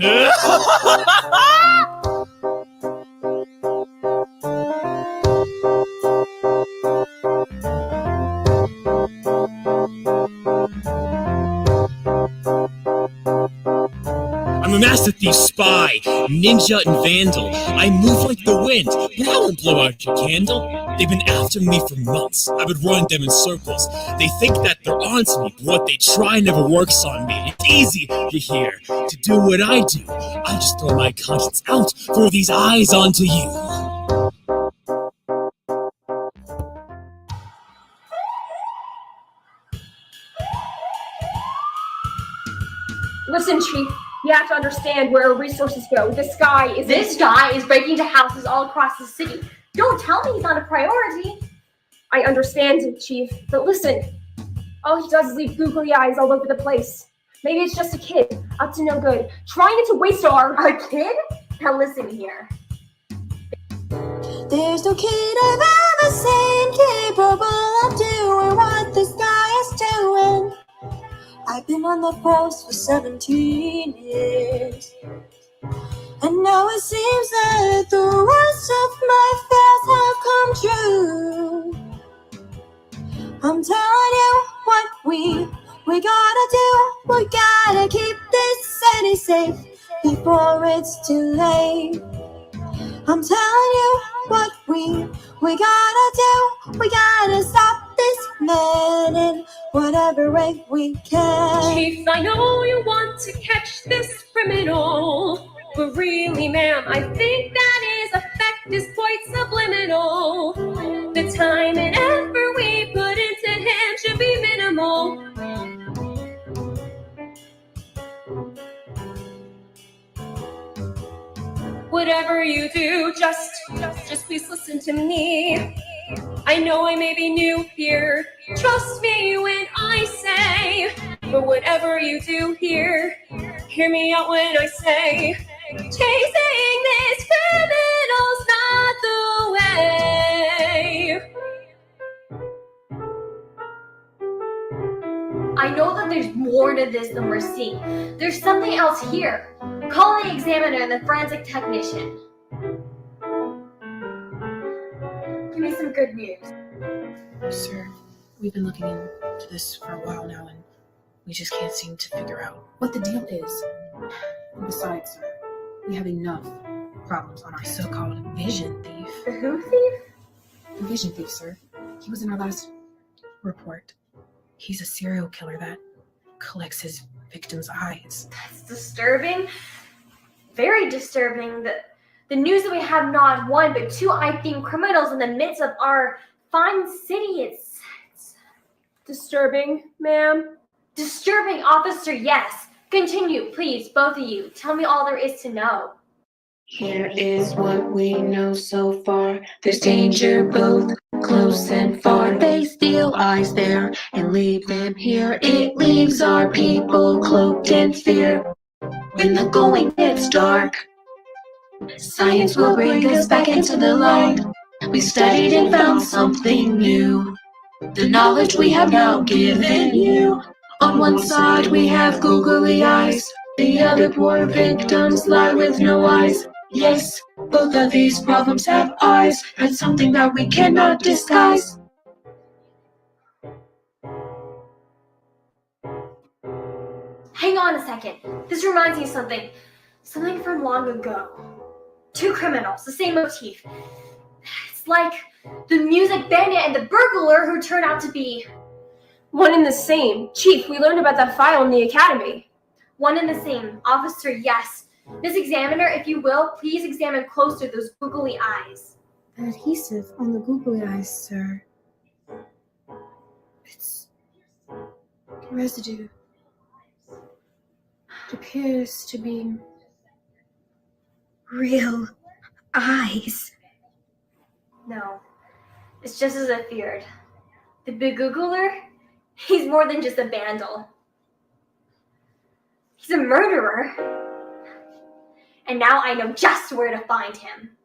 I'm a master thief, spy, ninja, and vandal. I move like the wind, but I won't blow out your candle. They've been after me for months. I've been running them in circles. They think that they're onto me, but what they try never works on me. It's easy, you hear, to do what I do. I just throw my conscience out, throw these eyes onto you. Listen, Chief, you have to understand where our resources go. This guy is breaking into houses all across the city. Don't tell me he's not a priority. I understand, Chief, but listen. All he does is leave googly eyes all over the place. Maybe it's just a kid, up to no good, trying to waste our kid? Now listen here. There's no kid I've ever seen capable of doing what this guy is doing. I've been on the force for 17 years, and now it seems that the worst of my fears have come true. I'm telling you what we gotta do. We gotta keep this city safe before it's too late. I'm telling you what we gotta do. We gotta stop this man in whatever way we can. Chief, I know you want to catch this criminal, but really, ma'am, I think that his effect is quite subliminal. The time and effort we put into him should be minimal. Whatever you do, just please listen to me. I know I may be new here, trust me when I say, but whatever you do here, hear me out when I say, chasing this criminal's not the way. I know that there's more to this than we're seeing. There's something else here. Call the examiner and the forensic technician. Give me some good news. Sir, we've been looking into this for a while now, and we just can't seem to figure out what the deal is. And besides, sir, we have enough problems on our so-called vision thief. The who thief? The vision thief, sir. He was in our last report. He's a serial killer that collects his victims' eyes. That's disturbing. Very disturbing. The news that we have not one but two eye-themed criminals in the midst of our fine city. It's disturbing, ma'am. Disturbing, officer, yes. Continue, please, both of you. Tell me all there is to know. Here is what we know so far. There's danger both close and far. They steal eyes there and leave them here. It leaves our people cloaked in fear. When the going gets dark, science will bring us back into the light. We studied and found something new. The knowledge we have now given you. On one side we have googly eyes. The other poor victims lie with no eyes. Yes, both of these problems have eyes, and something that we cannot disguise. Hang on a second. This reminds me of something. Something from long ago. Two criminals, the same motif. It's like the music bandit and the burglar who turned out to be one and the same. Chief, we learned about that file in the academy. One and the same. Officer, yes. Miss Examiner, if you will, please examine closer those googly eyes. The adhesive on the googly eyes, sir. It's residue. It appears to be real eyes. No, it's just as I feared. The big googler, he's more than just a vandal. He's a murderer. And now I know just where to find him.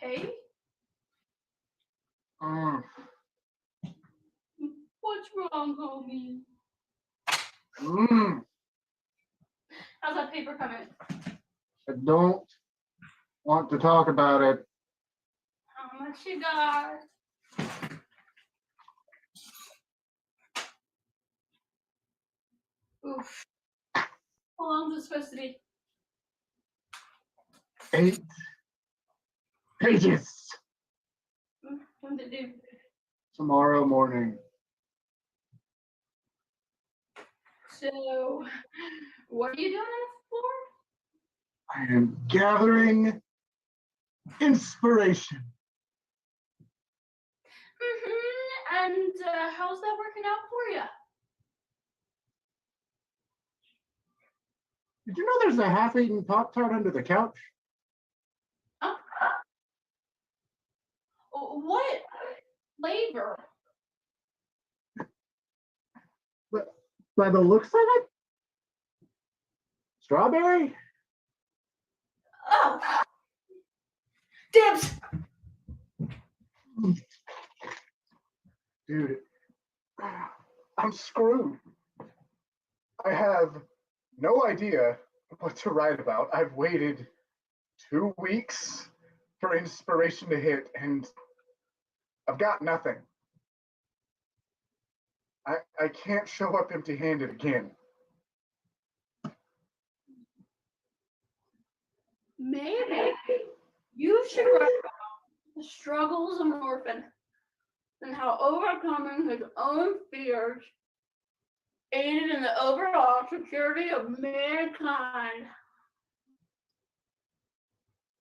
Hey? Mm. What's wrong, homie? Mm. How's that paper coming? I don't want to talk about it. How much you got? Oof. How long is it supposed to be? 8 pages. When did it do? Tomorrow morning. So, what are you doing it for? I am gathering inspiration. And how's that working out for you? Did you know there's a half-eaten Pop-Tart under the couch? What flavor? But by the looks of it, strawberry? Oh! Dibs! Dude, I'm screwed. I have no idea what to write about. I've waited 2 weeks for inspiration to hit, and I've got nothing. I can't show up empty-handed again. Maybe you should write about the struggles of an orphan and how overcoming his own fears aided in the overall security of mankind.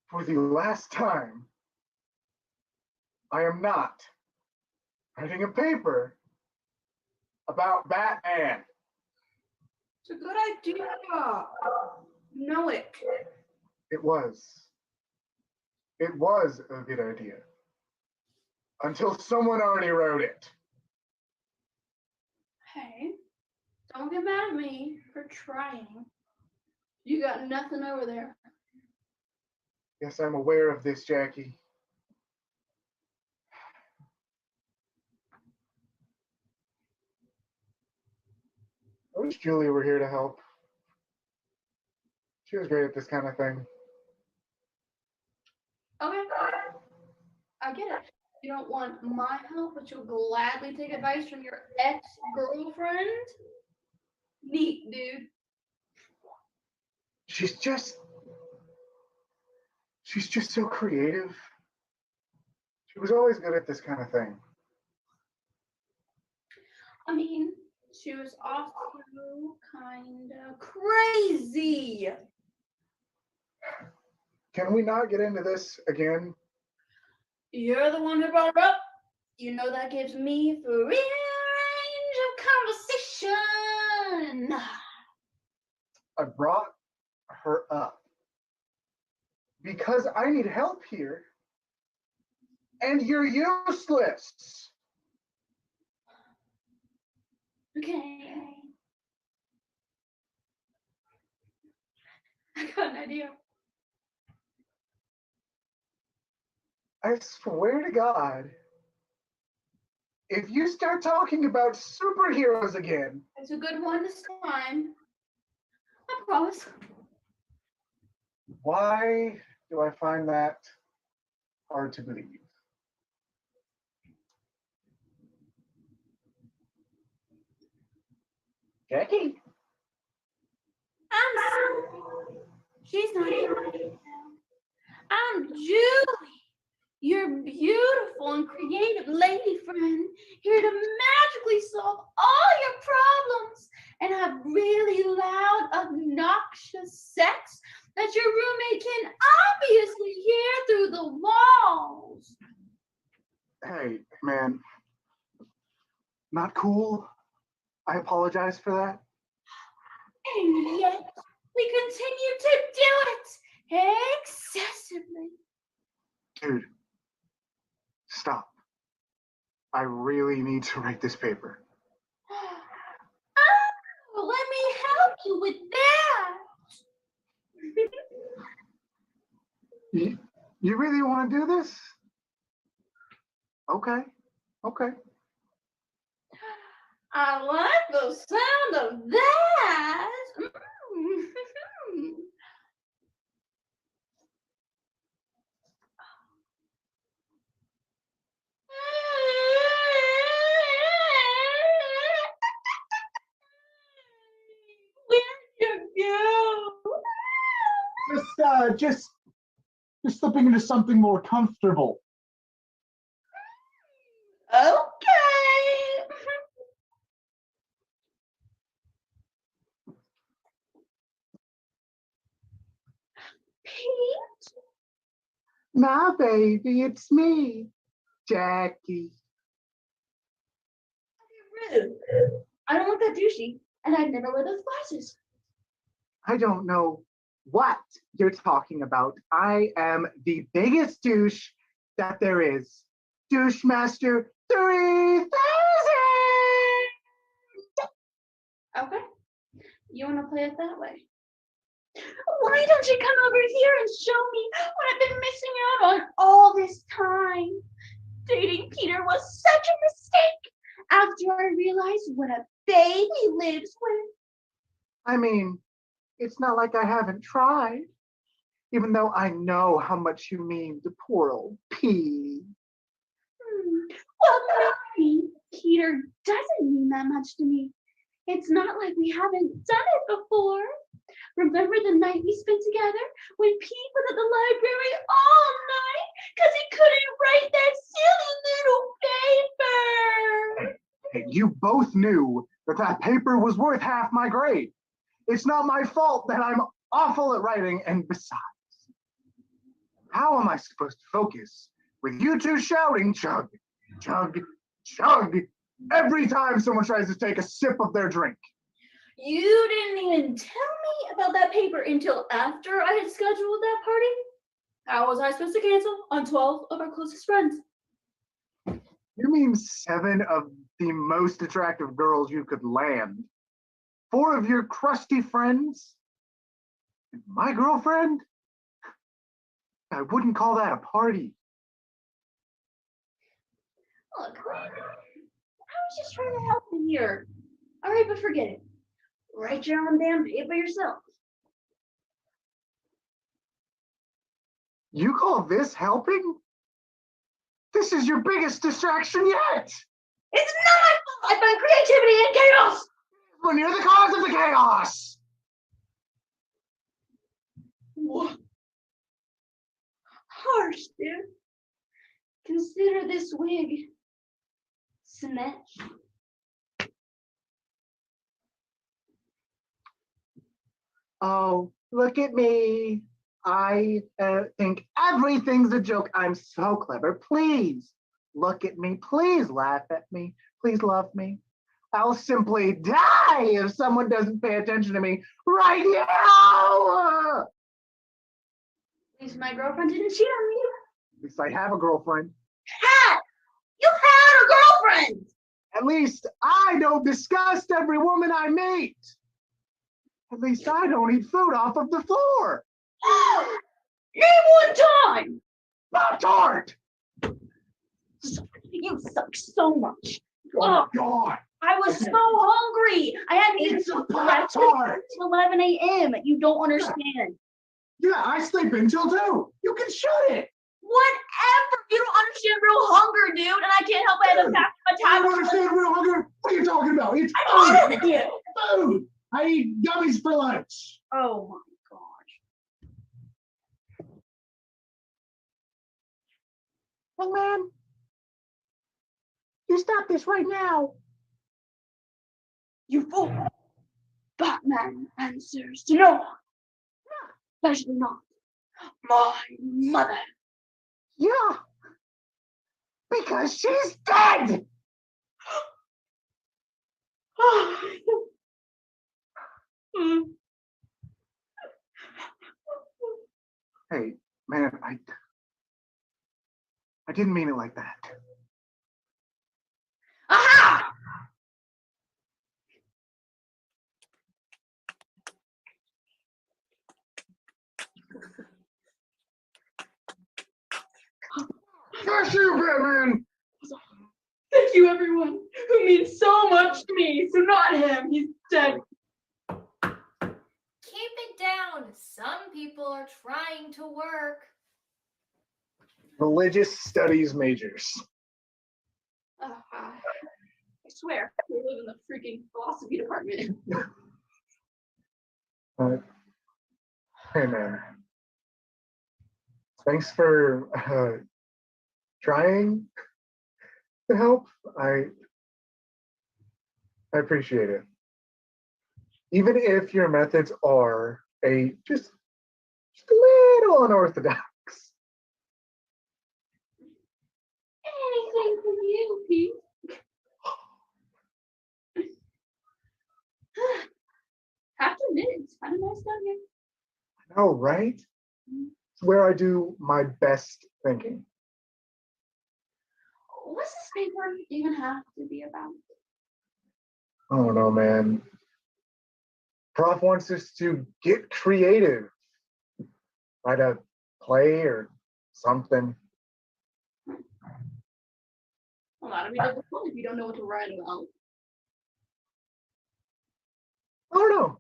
For the last time, I am not writing a paper about Batman. It's a good idea. You know it. It was a good idea. Until someone already wrote it. Hey, don't get mad at me for trying. You got nothing over there. Yes, I'm aware of this, Jackie. I wish Julie were here to help. She was great at this kind of thing. Okay. I get it. You don't want my help, but you'll gladly take advice from your ex-girlfriend? Neat, dude. She's just so creative. She was always good at this kind of thing. I mean, she was also kind of crazy. Can we not get into this again? You're the one who brought her up. You know that gives me free range of conversation. I brought her up because I need help here, and you're useless. Okay. I got an idea. I swear to God, if you start talking about superheroes again. It's a good one this time. I promise. Why do I find that hard to believe? Jackie? I'm sorry. She's not here. I'm Julie, your beautiful and creative lady friend, here to magically solve all your problems and have really loud, obnoxious sex that your roommate can obviously hear through the walls. Hey, man. Not cool. I apologize for that. And yet, we continue to do it excessively. Dude, stop. I really need to write this paper. Oh, let me help you with that. You really want to do this? Okay. I like the sound of that. Where'd you go? Just slipping into something more comfortable. Okay. Pete? Nah, baby, it's me, Jackie. Rude. I don't look that douchey, and I'd never wear those glasses. I don't know what you're talking about. I am the biggest douche that there is. Douche Master 3000! Okay. You want to play it that way? Why don't you come over here and show me what I've been missing out on all this time? Dating Peter was such a mistake after I realized what a babe he lives with. I mean, it's not like I haven't tried, even though I know how much you mean to poor old P. Well, maybe Peter doesn't mean that much to me. It's not like we haven't done it before. Remember the night we spent together when Pete was at the library all night because he couldn't write that silly little paper? Hey, you both knew that paper was worth half my grade. It's not my fault that I'm awful at writing, and besides, how am I supposed to focus with you two shouting chug, chug, chug every time someone tries to take a sip of their drink? You didn't even tell me about that paper until after I had scheduled that party? How was I supposed to cancel on 12 of our closest friends? You mean 7 of the most attractive girls you could land? 4 of your crusty friends? And my girlfriend? I wouldn't call that a party. Look, I was just trying to help you here. All right, but forget it. Write your own damn paper yourself. You call this helping? This is your biggest distraction yet! It's not my fault! I find creativity in chaos! When you're the cause of the chaos! What? Harsh, dude. Consider this wig smashed. Oh, look at me. I think everything's a joke. I'm so clever. Please look at me. Please laugh at me. Please love me. I'll simply die if someone doesn't pay attention to me right now. At least my girlfriend didn't cheat on me. At least I have a girlfriend. You had a girlfriend! At least I don't disgust every woman I meet. At least I don't eat food off of the floor. Name one time! Pop-Tart! You suck so much. Oh, God. I was so hungry. I hadn't eaten It's a breakfast Pop-Tart. until 11 a.m. You don't understand. Yeah, I sleep until 2. You can shut it. Whatever. You don't understand real hunger, dude. And I can't help it. I have a pack of I don't metabolism. understand real hunger. What are you talking about? It's I'm honest with you. food. I eat gummies for lunch. Oh my gosh. Young man, you stop this right now. You fool. Bartmann answers to no one. Especially not my mother. Yeah. Because she's dead! Hey, man, I didn't mean it like that. Aha! Gosh, you, Batman! Thank you, everyone who means so much to me. So not him. He's dead. Keep it down. Some people are trying to work. Religious studies majors. I swear, we live in the freaking philosophy department. Hey, man. Thanks for trying to help. I appreciate it. Even if your methods are just a little unorthodox. Anything for you, Pete. After minutes, kind of nice down here. I know, right? It's where I do my best thinking. What's this paper even have to be about? I don't know, man. Prof wants us to get creative. Write a play or something. Well, that'd be the fun if you don't know what to write about. I don't know.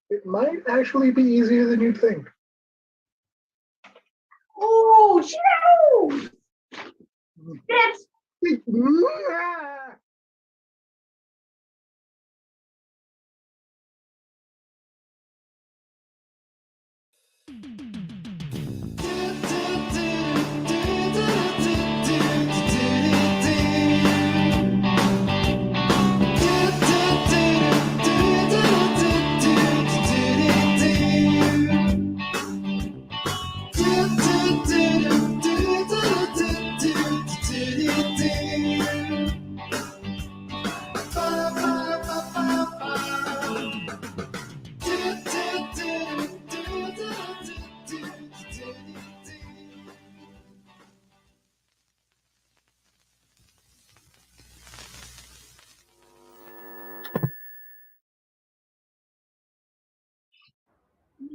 It might actually be easier than you'd think. Oh, no! That's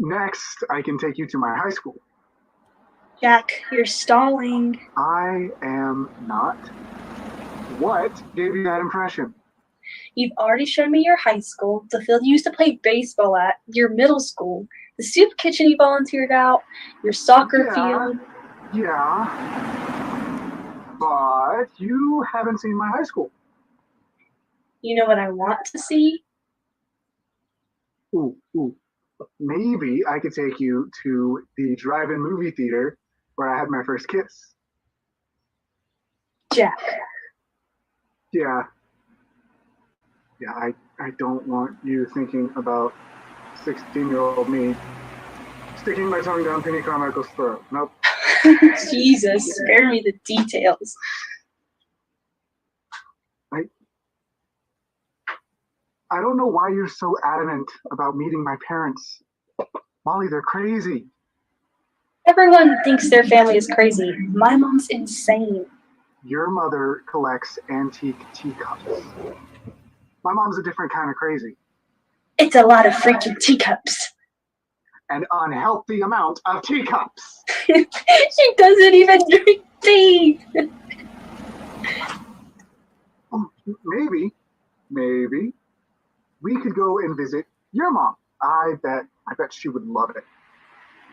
Next, I can take you to my high school. Jack, you're stalling. I am not. What gave you that impression? You've already shown me your high school, the field you used to play baseball at, your middle school, the soup kitchen you volunteered out, your soccer field. Yeah. But you haven't seen my high school. You know what I want to see? Ooh. Maybe I could take you to the drive-in movie theater where I had my first kiss. Jack. Yeah, I don't want you thinking about 16-year-old me sticking my tongue down Penny Carmichael's throat. Nope. Jesus, spare me the details. I don't know why you're so adamant about meeting my parents. Molly, they're crazy. Everyone thinks their family is crazy. My mom's insane. Your mother collects antique teacups. My mom's a different kind of crazy. It's a lot of freaking teacups. An unhealthy amount of teacups. She doesn't even drink tea. Maybe. We could go and visit your mom. I bet she would love it.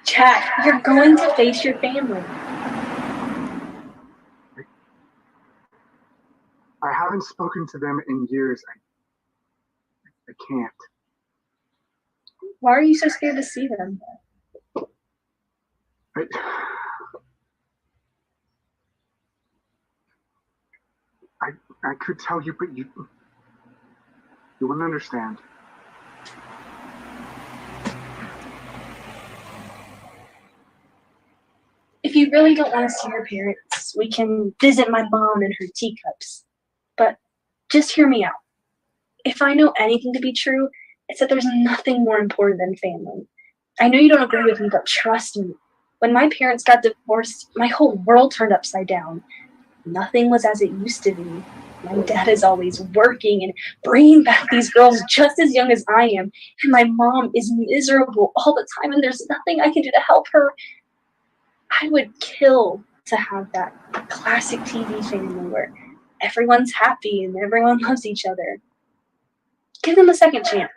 Jack, you're going to face your family. I haven't spoken to them in years. I can't. Why are you so scared to see them? I could tell you, but you wouldn't understand. If you really don't want to see your parents, weeks, we can visit my mom and her teacups. But just hear me out. If I know anything to be true, it's that there's nothing more important than family. I know you don't agree with me, but trust me. When my parents got divorced, my whole world turned upside down. Nothing was as it used to be. My dad is always working and bringing back these girls just as young as I am. And my mom is miserable all the time, and there's nothing I can do to help her. I would kill to have that classic TV family where everyone's happy and everyone loves each other. Give them a second chance.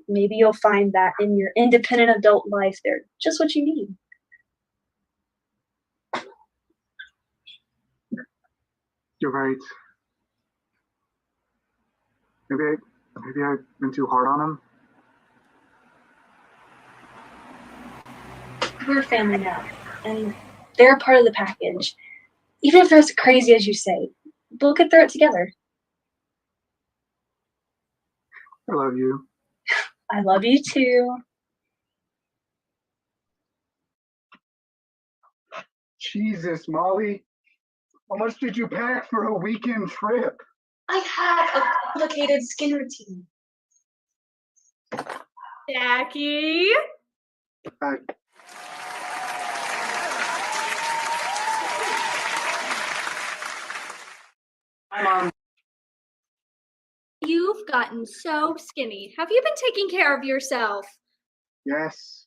Maybe you'll find that in your independent adult life, they're just what you need. You're right. Maybe I've been too hard on him. We're family now, and they're a part of the package. Even if they're as crazy as you say, we'll get through it together. I love you. I love you too. Jesus, Molly. How much did you pack for a weekend trip? I had a complicated skin routine. Jackie? Hi, Mom. You've gotten so skinny. Have you been taking care of yourself? Yes,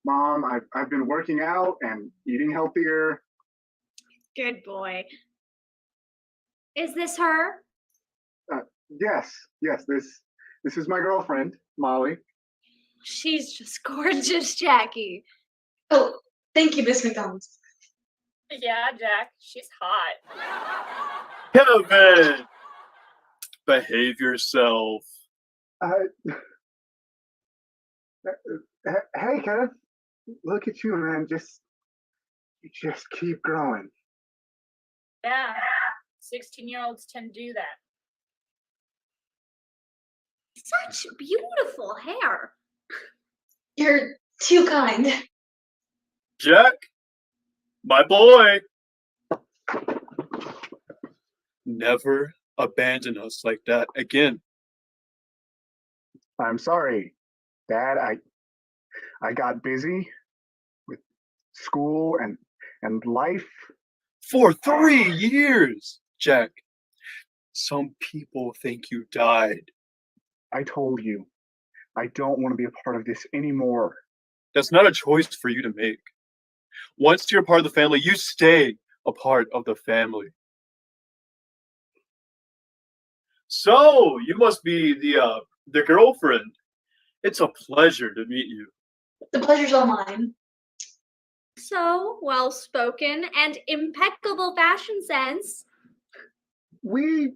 Mom. I've been working out and eating healthier. Good boy. Is this her? Yes. This is my girlfriend, Molly. She's just gorgeous, Jackie. Oh, thank you, Miss McDonald. Yeah, Jack, she's hot. Kevin! Behave yourself. Hey, Kev. Look at you, man. You just keep growing. Yeah, 16-year-olds tend to do that. Such beautiful hair. You're too kind. Jack, my boy. Never abandon us like that again. I'm sorry, Dad. I got busy with school and life. For 3 years, Jack. Some people think you died. I told you, I don't want to be a part of this anymore. That's not a choice for you to make. Once you're a part of the family, you stay a part of the family. So, you must be the girlfriend. It's a pleasure to meet you. The pleasure's all mine. So well-spoken and impeccable fashion sense. We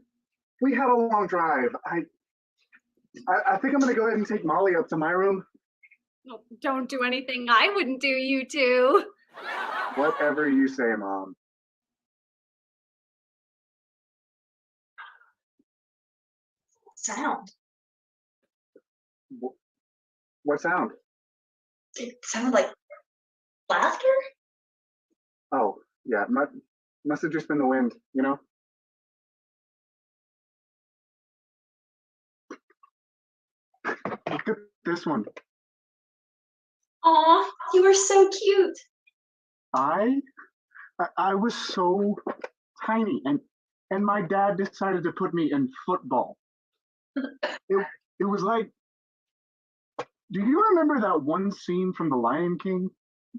had a long drive. I think I'm gonna go ahead and take Molly up to my room. Oh, don't do anything I wouldn't do you two. Whatever you say, Mom. Sound. What sound? It sounded like laughter? Oh, yeah. Must have just been the wind, you know? Look at this one. Aw, you were so cute. I was so tiny, and my dad decided to put me in football. It was like, do you remember that one scene from The Lion King?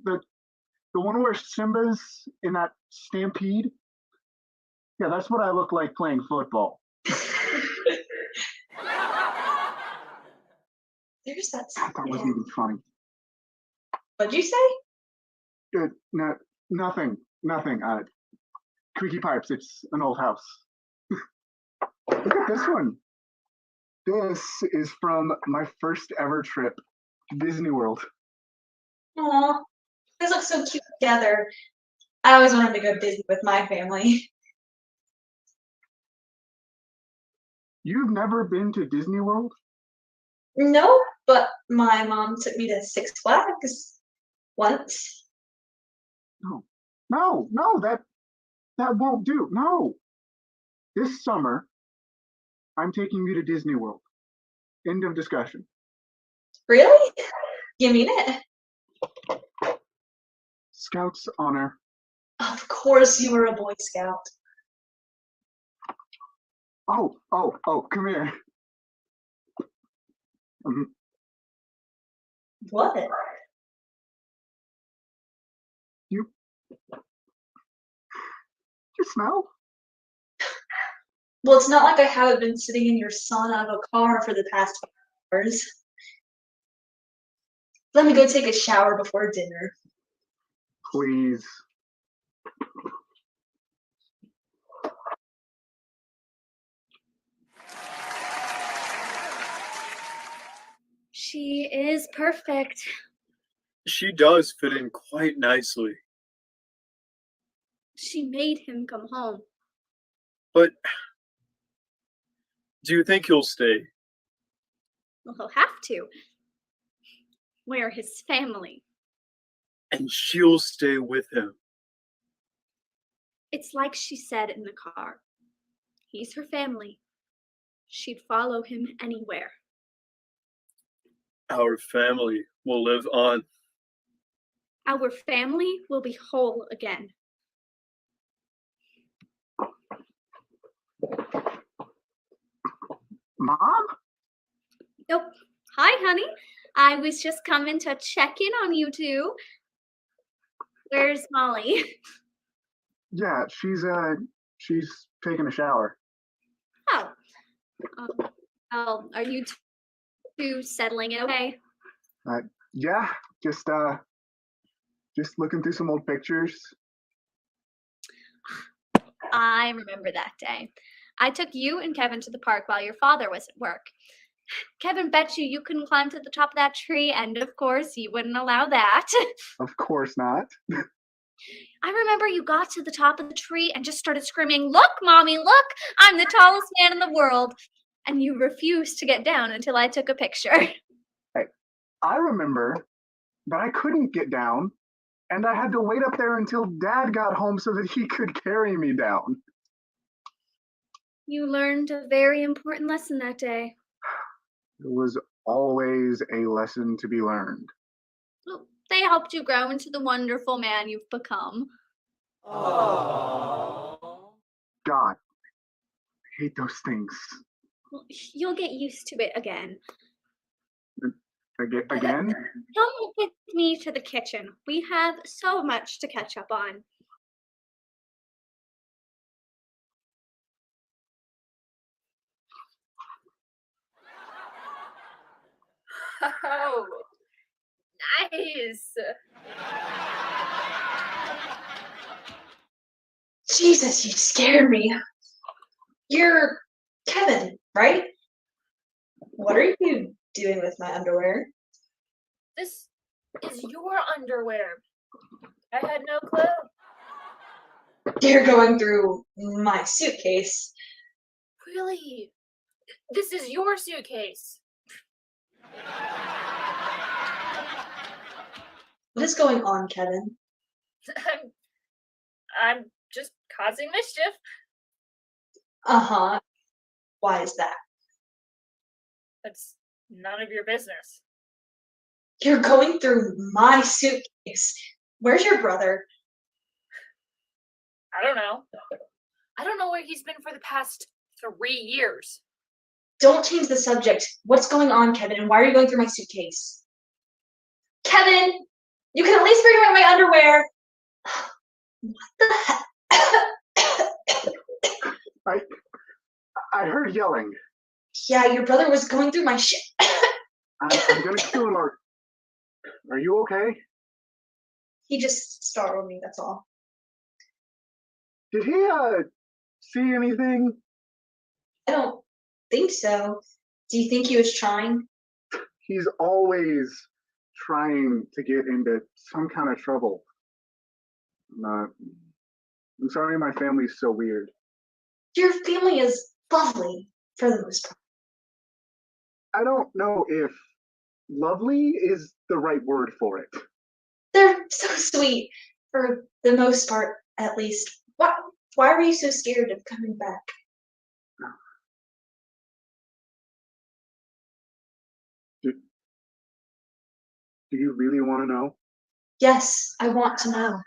The one where Simba's in that stampede? Yeah, that's what I look like playing football. There's that. That wasn't even funny. What'd you say? No, nothing. Creaky pipes. It's an old house. Look at this one. This is from my first ever trip to Disney World. Aw, you guys look so cute together. I always wanted to go to Disney with my family. You've never been to Disney World? No, but my mom took me to Six Flags once. No, That won't do. No. This summer, I'm taking you to Disney World. End of discussion. Really? You mean it? Scout's honor. Of course you were a Boy Scout. Oh, come here. What? You smell? Well, it's not like I haven't been sitting in your sauna of a car for the past 5 hours. Let me go take a shower before dinner. Please. She is perfect. She does fit in quite nicely. She made him come home. But do you think he'll stay? Well, he'll have to. We're his family. And she'll stay with him. It's like she said in the car. He's her family. She'd follow him anywhere. Our family will live on. Our family will be whole again. Mom? Nope. Hi, honey. I was just coming to check in on you two. Where's Molly? Yeah, she's taking a shower. Oh. Are you two settling in okay? Yeah, just looking through some old pictures. I remember that day. I took you and Kevin to the park while your father was at work. Kevin bet you couldn't climb to the top of that tree, and of course, you wouldn't allow that. Of course not. I remember you got to the top of the tree and just started screaming, "Look, Mommy, look! I'm the tallest man in the world!" And you refused to get down until I took a picture. Hey, I remember that I couldn't get down, and I had to wait up there until Dad got home so that he could carry me down. You learned a very important lesson that day. It was always a lesson to be learned. Well, they helped you grow into the wonderful man you've become. God, I hate those things. Well, you'll get used to it again. Again? Come with me to the kitchen. We have so much to catch up on. Oh, nice. Jesus, you scared me. You're Kevin, right? What are you doing with my underwear? This is your underwear. I had no clue. You're going through my suitcase. Really? This is your suitcase. What is going on, Kevin? I'm just causing mischief. Uh-huh. Why is that? That's none of your business. You're going through my suitcase. Where's your brother? I don't know. I don't know where he's been for the past 3 years. Don't change the subject. What's going on, Kevin, and why are you going through my suitcase? Kevin! You can at least bring away my underwear! What the heck? I heard yelling. Yeah, your brother was going through my shit. I'm gonna kill him. Are you okay? He just startled me, that's all. Did he see anything? I don't think so. Do you think he was trying? He's always trying to get into some kind of trouble. I'm sorry my family's so weird. Your family is lovely, for the most part. I don't know if lovely is the right word for it. They're so sweet, for the most part, at least. Why were you so scared of coming back? Do you really want to know? Yes, I want to know.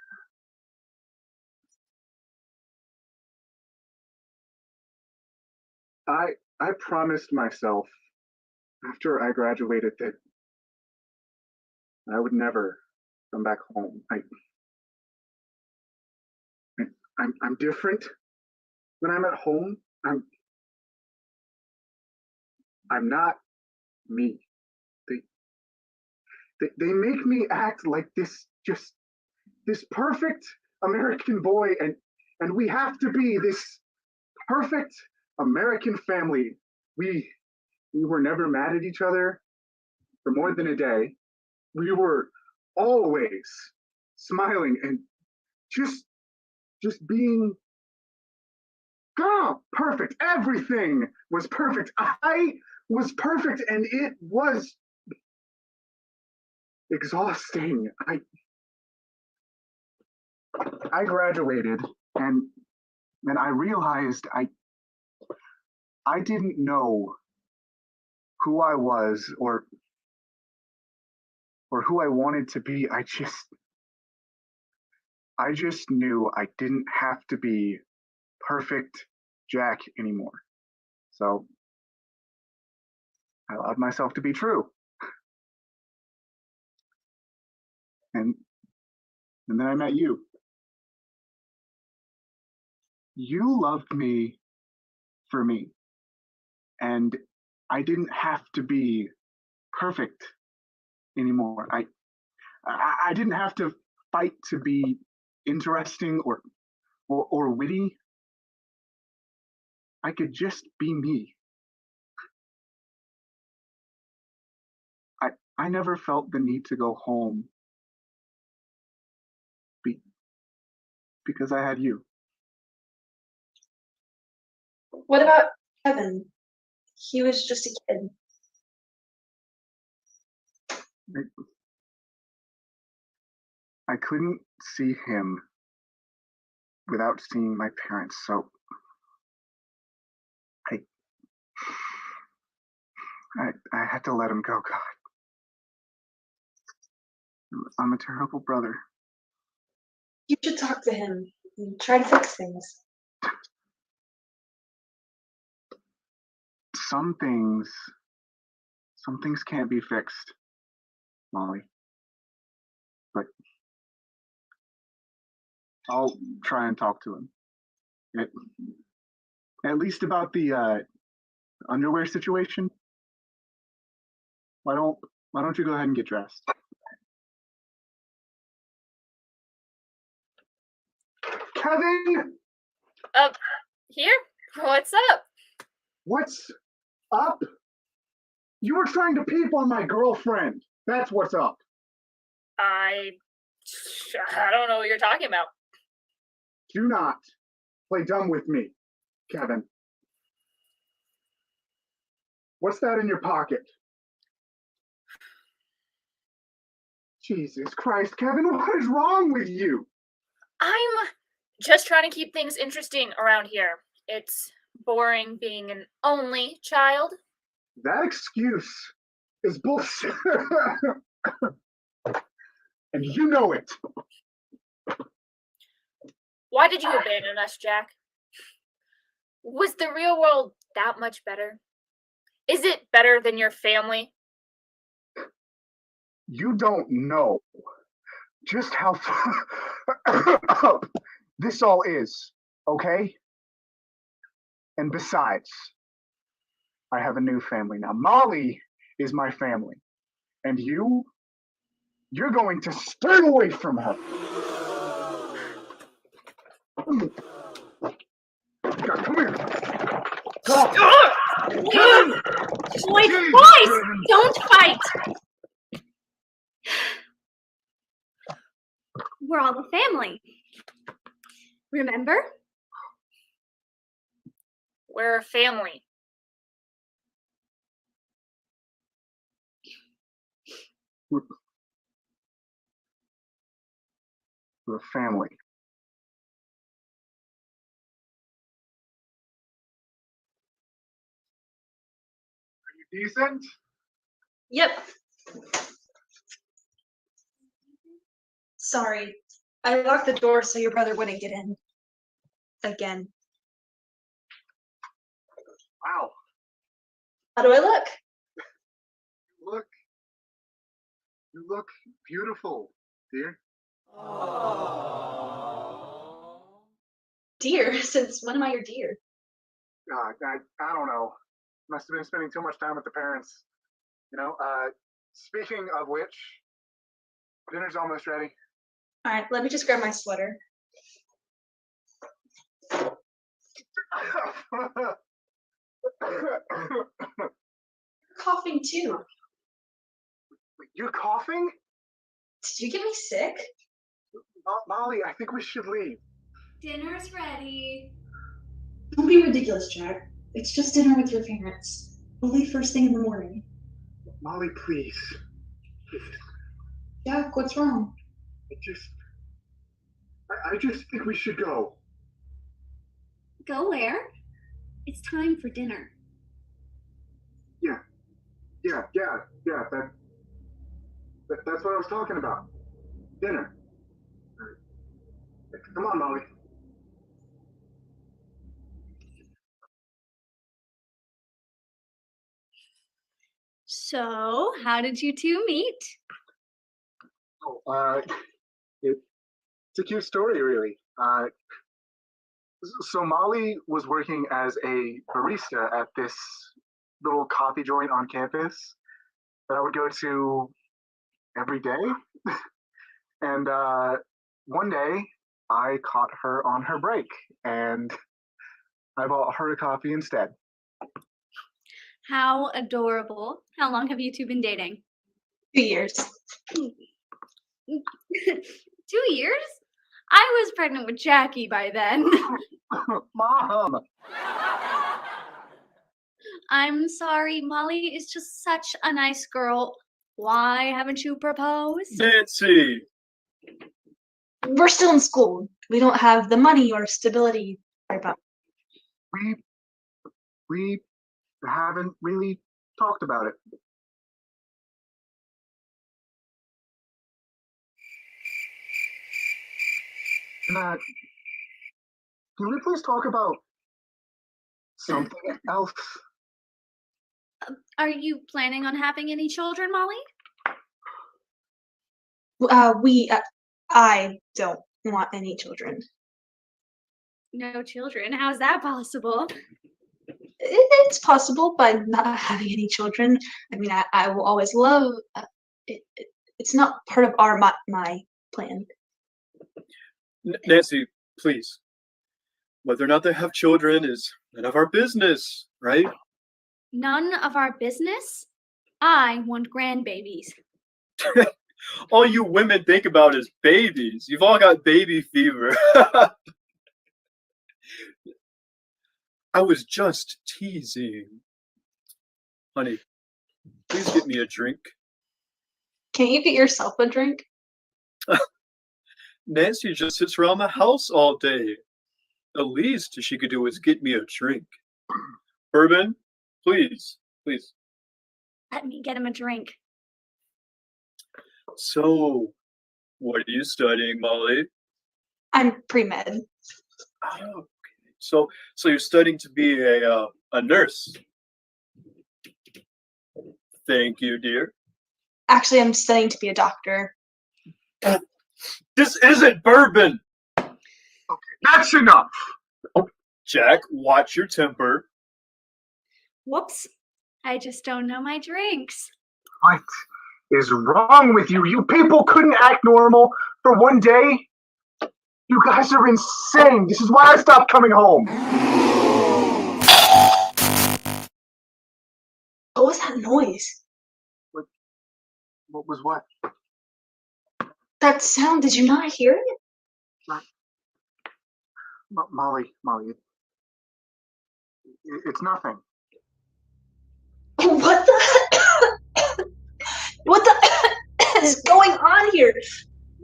I promised myself after I graduated that I would never come back home. I'm different when I'm at home. I'm not me. They make me act like this perfect American boy, and we have to be this perfect American family. We were never mad at each other for more than a day. We were always smiling and just being perfect. Everything was perfect. I was perfect, and it was exhausting. I graduated, and then I realized I didn't know who I was or who I wanted to be. I just knew I didn't have to be perfect Jack anymore. So I allowed myself to be true. And then I met you. You loved me for me. And I didn't have to be perfect anymore. I didn't have to fight to be interesting or witty. I could just be me. I never felt the need to go home because I had you. What about Kevin? He was just a kid. I couldn't see him without seeing my parents, so I had to let him go. God, I'm a terrible brother. You should talk to him and try to fix things. Some things can't be fixed, Molly. But I'll try and talk to him. At least about the underwear situation. Why don't you go ahead and get dressed? Kevin! Here? What's up? What's up? You were trying to peep on my girlfriend. That's what's up. I don't know what you're talking about. Do not play dumb with me, Kevin. What's that in your pocket? Jesus Christ, Kevin, what is wrong with you? I'm just trying to keep things interesting around here. It's boring being an only child. That excuse is bullshit. And you know it. Why did you abandon us, Jack? Was the real world that much better? Is it better than your family? You don't know just how up this all is, okay? And besides, I have a new family now. Molly is my family. And you're going to stay away from her. God, come here. Boys, don't fight. We're all the family. Remember? We're a family. We're a family. decent? Yep. Sorry. I locked the door so your brother wouldn't get in. Again. Wow. How do I look? Look. You look beautiful, dear. Dear? Since when am I your dear? I don't know. Must have been spending too much time with the parents. Speaking of which, dinner's almost ready. Alright, let me just grab my sweater. Coughing too. You're coughing? Did you get me sick? Molly, I think we should leave. Dinner's ready. Don't be ridiculous, Jack. It's just dinner with your parents. We'll leave first thing in the morning. Molly, please. Jack, what's wrong? I just think we should go. Go where? It's time for dinner. Yeah. That's what I was talking about. Dinner. Come on, Molly. So, how did you two meet? It's a cute story, really. So Molly was working as a barista at this little coffee joint on campus that I would go to every day. And one day I caught her on her break and I bought her a coffee instead. How adorable. How long have you two been dating? 2 years. 2 years? I was pregnant with Jackie by then. Mom! I'm sorry, Molly is just such a nice girl. Why haven't you proposed? Nancy! We're still in school. We don't have the money or stability. About. We haven't really talked about it. Can we please talk about something else? Are you planning on having any children, Molly? I don't want any children. No children? How's that possible? It's possible, but not having any children. I mean, I will always love it. It's not part of my plan. Nancy, please. Whether or not they have children is none of our business, right? None of our business? I want grandbabies. All you women think about is babies. You've all got baby fever. I was just teasing. Honey, please get me a drink. Can't you get yourself a drink? Nancy just sits around the house all day. The least she could do is get me a drink. Bourbon, please. Let me get him a drink. So, what are you studying, Molly? I'm pre-med. Oh, okay. So you're studying to be a nurse. Thank you, dear. Actually, I'm studying to be a doctor. This isn't bourbon. Okay, that's enough. Oh, Jack, watch your temper. Whoops. I just don't know my drinks. What is wrong with you? You people couldn't act normal for one day? You guys are insane. This is why I stopped coming home. What was that noise? What was what? That sound, did you not hear it? Molly, it's nothing. What the is going on here?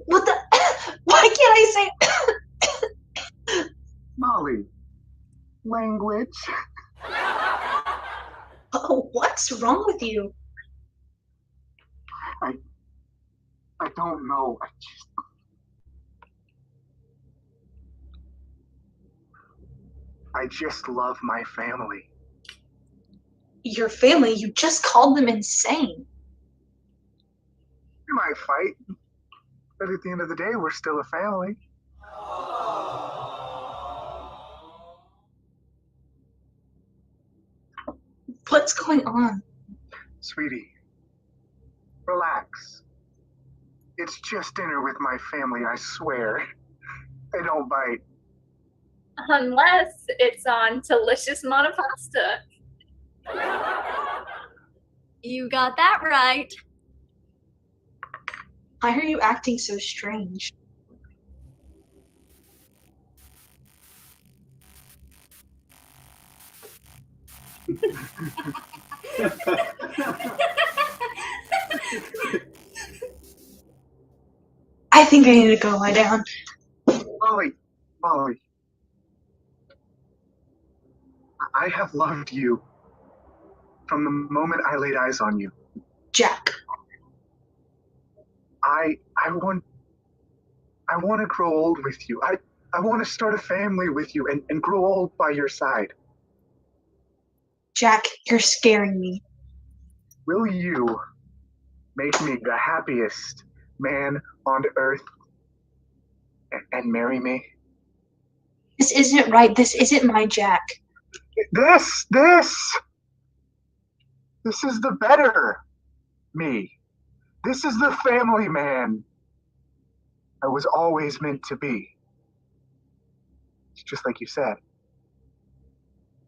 Why can't I say Molly, language. What's wrong with you? I don't know. I just love my family. Your family? You just called them insane. We might fight, but at the end of the day, we're still a family. What's going on? Sweetie, relax. It's just dinner with my family, I swear. They don't bite. Unless it's on delicious monopasta. You got that right. Why are you acting so strange? I think I need to go lie down. Molly. I have loved you from the moment I laid eyes on you. Jack. I want to grow old with you. I want to start a family with you and grow old by your side. Jack, you're scaring me. Will you make me the happiest man on earth and marry me? This isn't right. This isn't my Jack. This is the better me. This is the family man I was always meant to be. It's just like you said.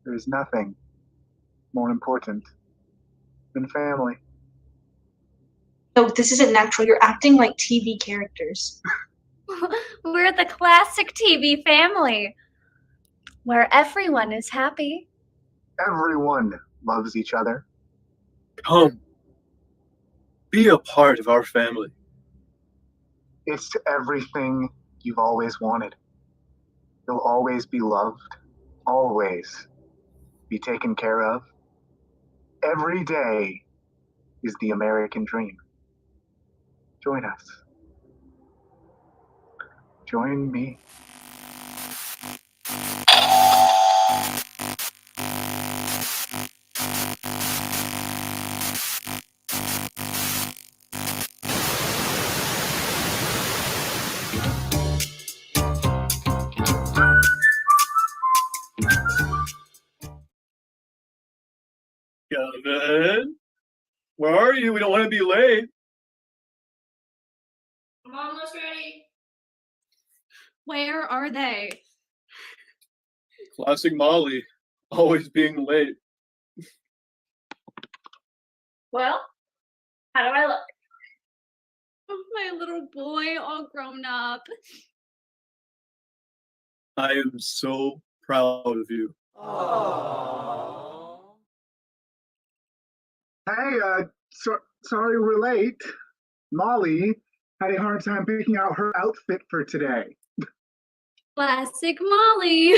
There is nothing more important than family. No, this isn't natural. You're acting like TV characters. We're the classic TV family where everyone is happy. Everyone loves each other. Come. Be a part of our family. It's everything you've always wanted. You'll always be loved. Always be taken care of. Every day is the American dream. Join us. Join me. Kevin, where are you? We don't want to be late. I'm almost ready. Where are they? Classic Molly, always being late. Well, how do I look? Oh, my little boy, all grown up. I am so proud of you. Hey, sorry we're late. Molly had a hard time picking out her outfit for today. Classic Molly.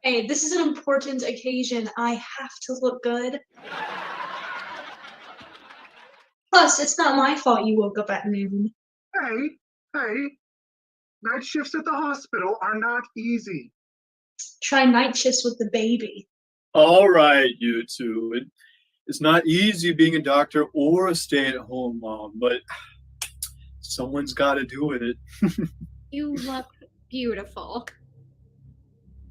Hey, this is an important occasion. I have to look good. Plus, it's not my fault you woke up at noon. Hey, night shifts at the hospital are not easy. Try night shifts with the baby. All right, you two. It's not easy being a doctor or a stay-at-home mom, but someone's got to do it. You look beautiful.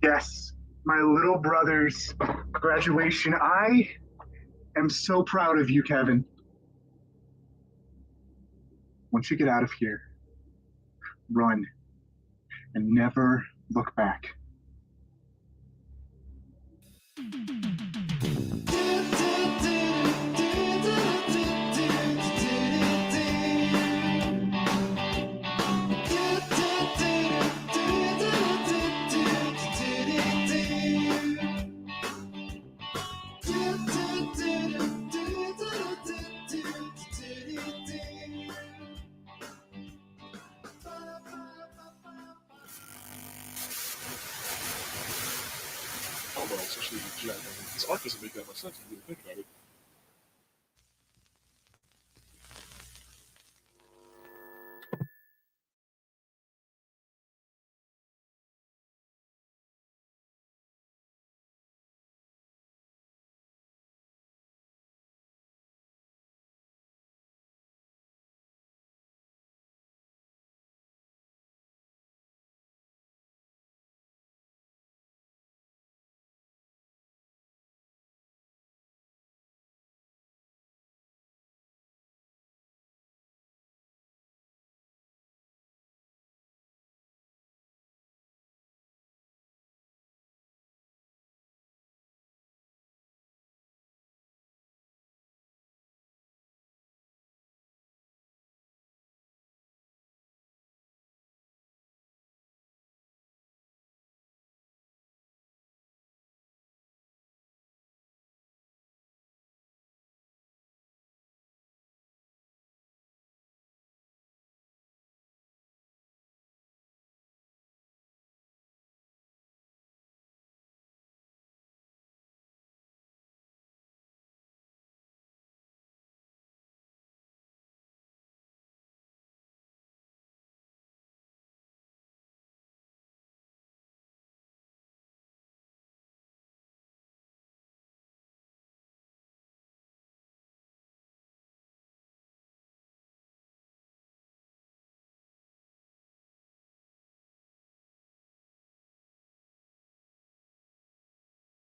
Yes, my little brother's graduation. I am so proud of you, Kevin. Once you get out of here, run and never look back. well, especially with Jack. I mean, his arc doesn't make that much sense when you really think about it.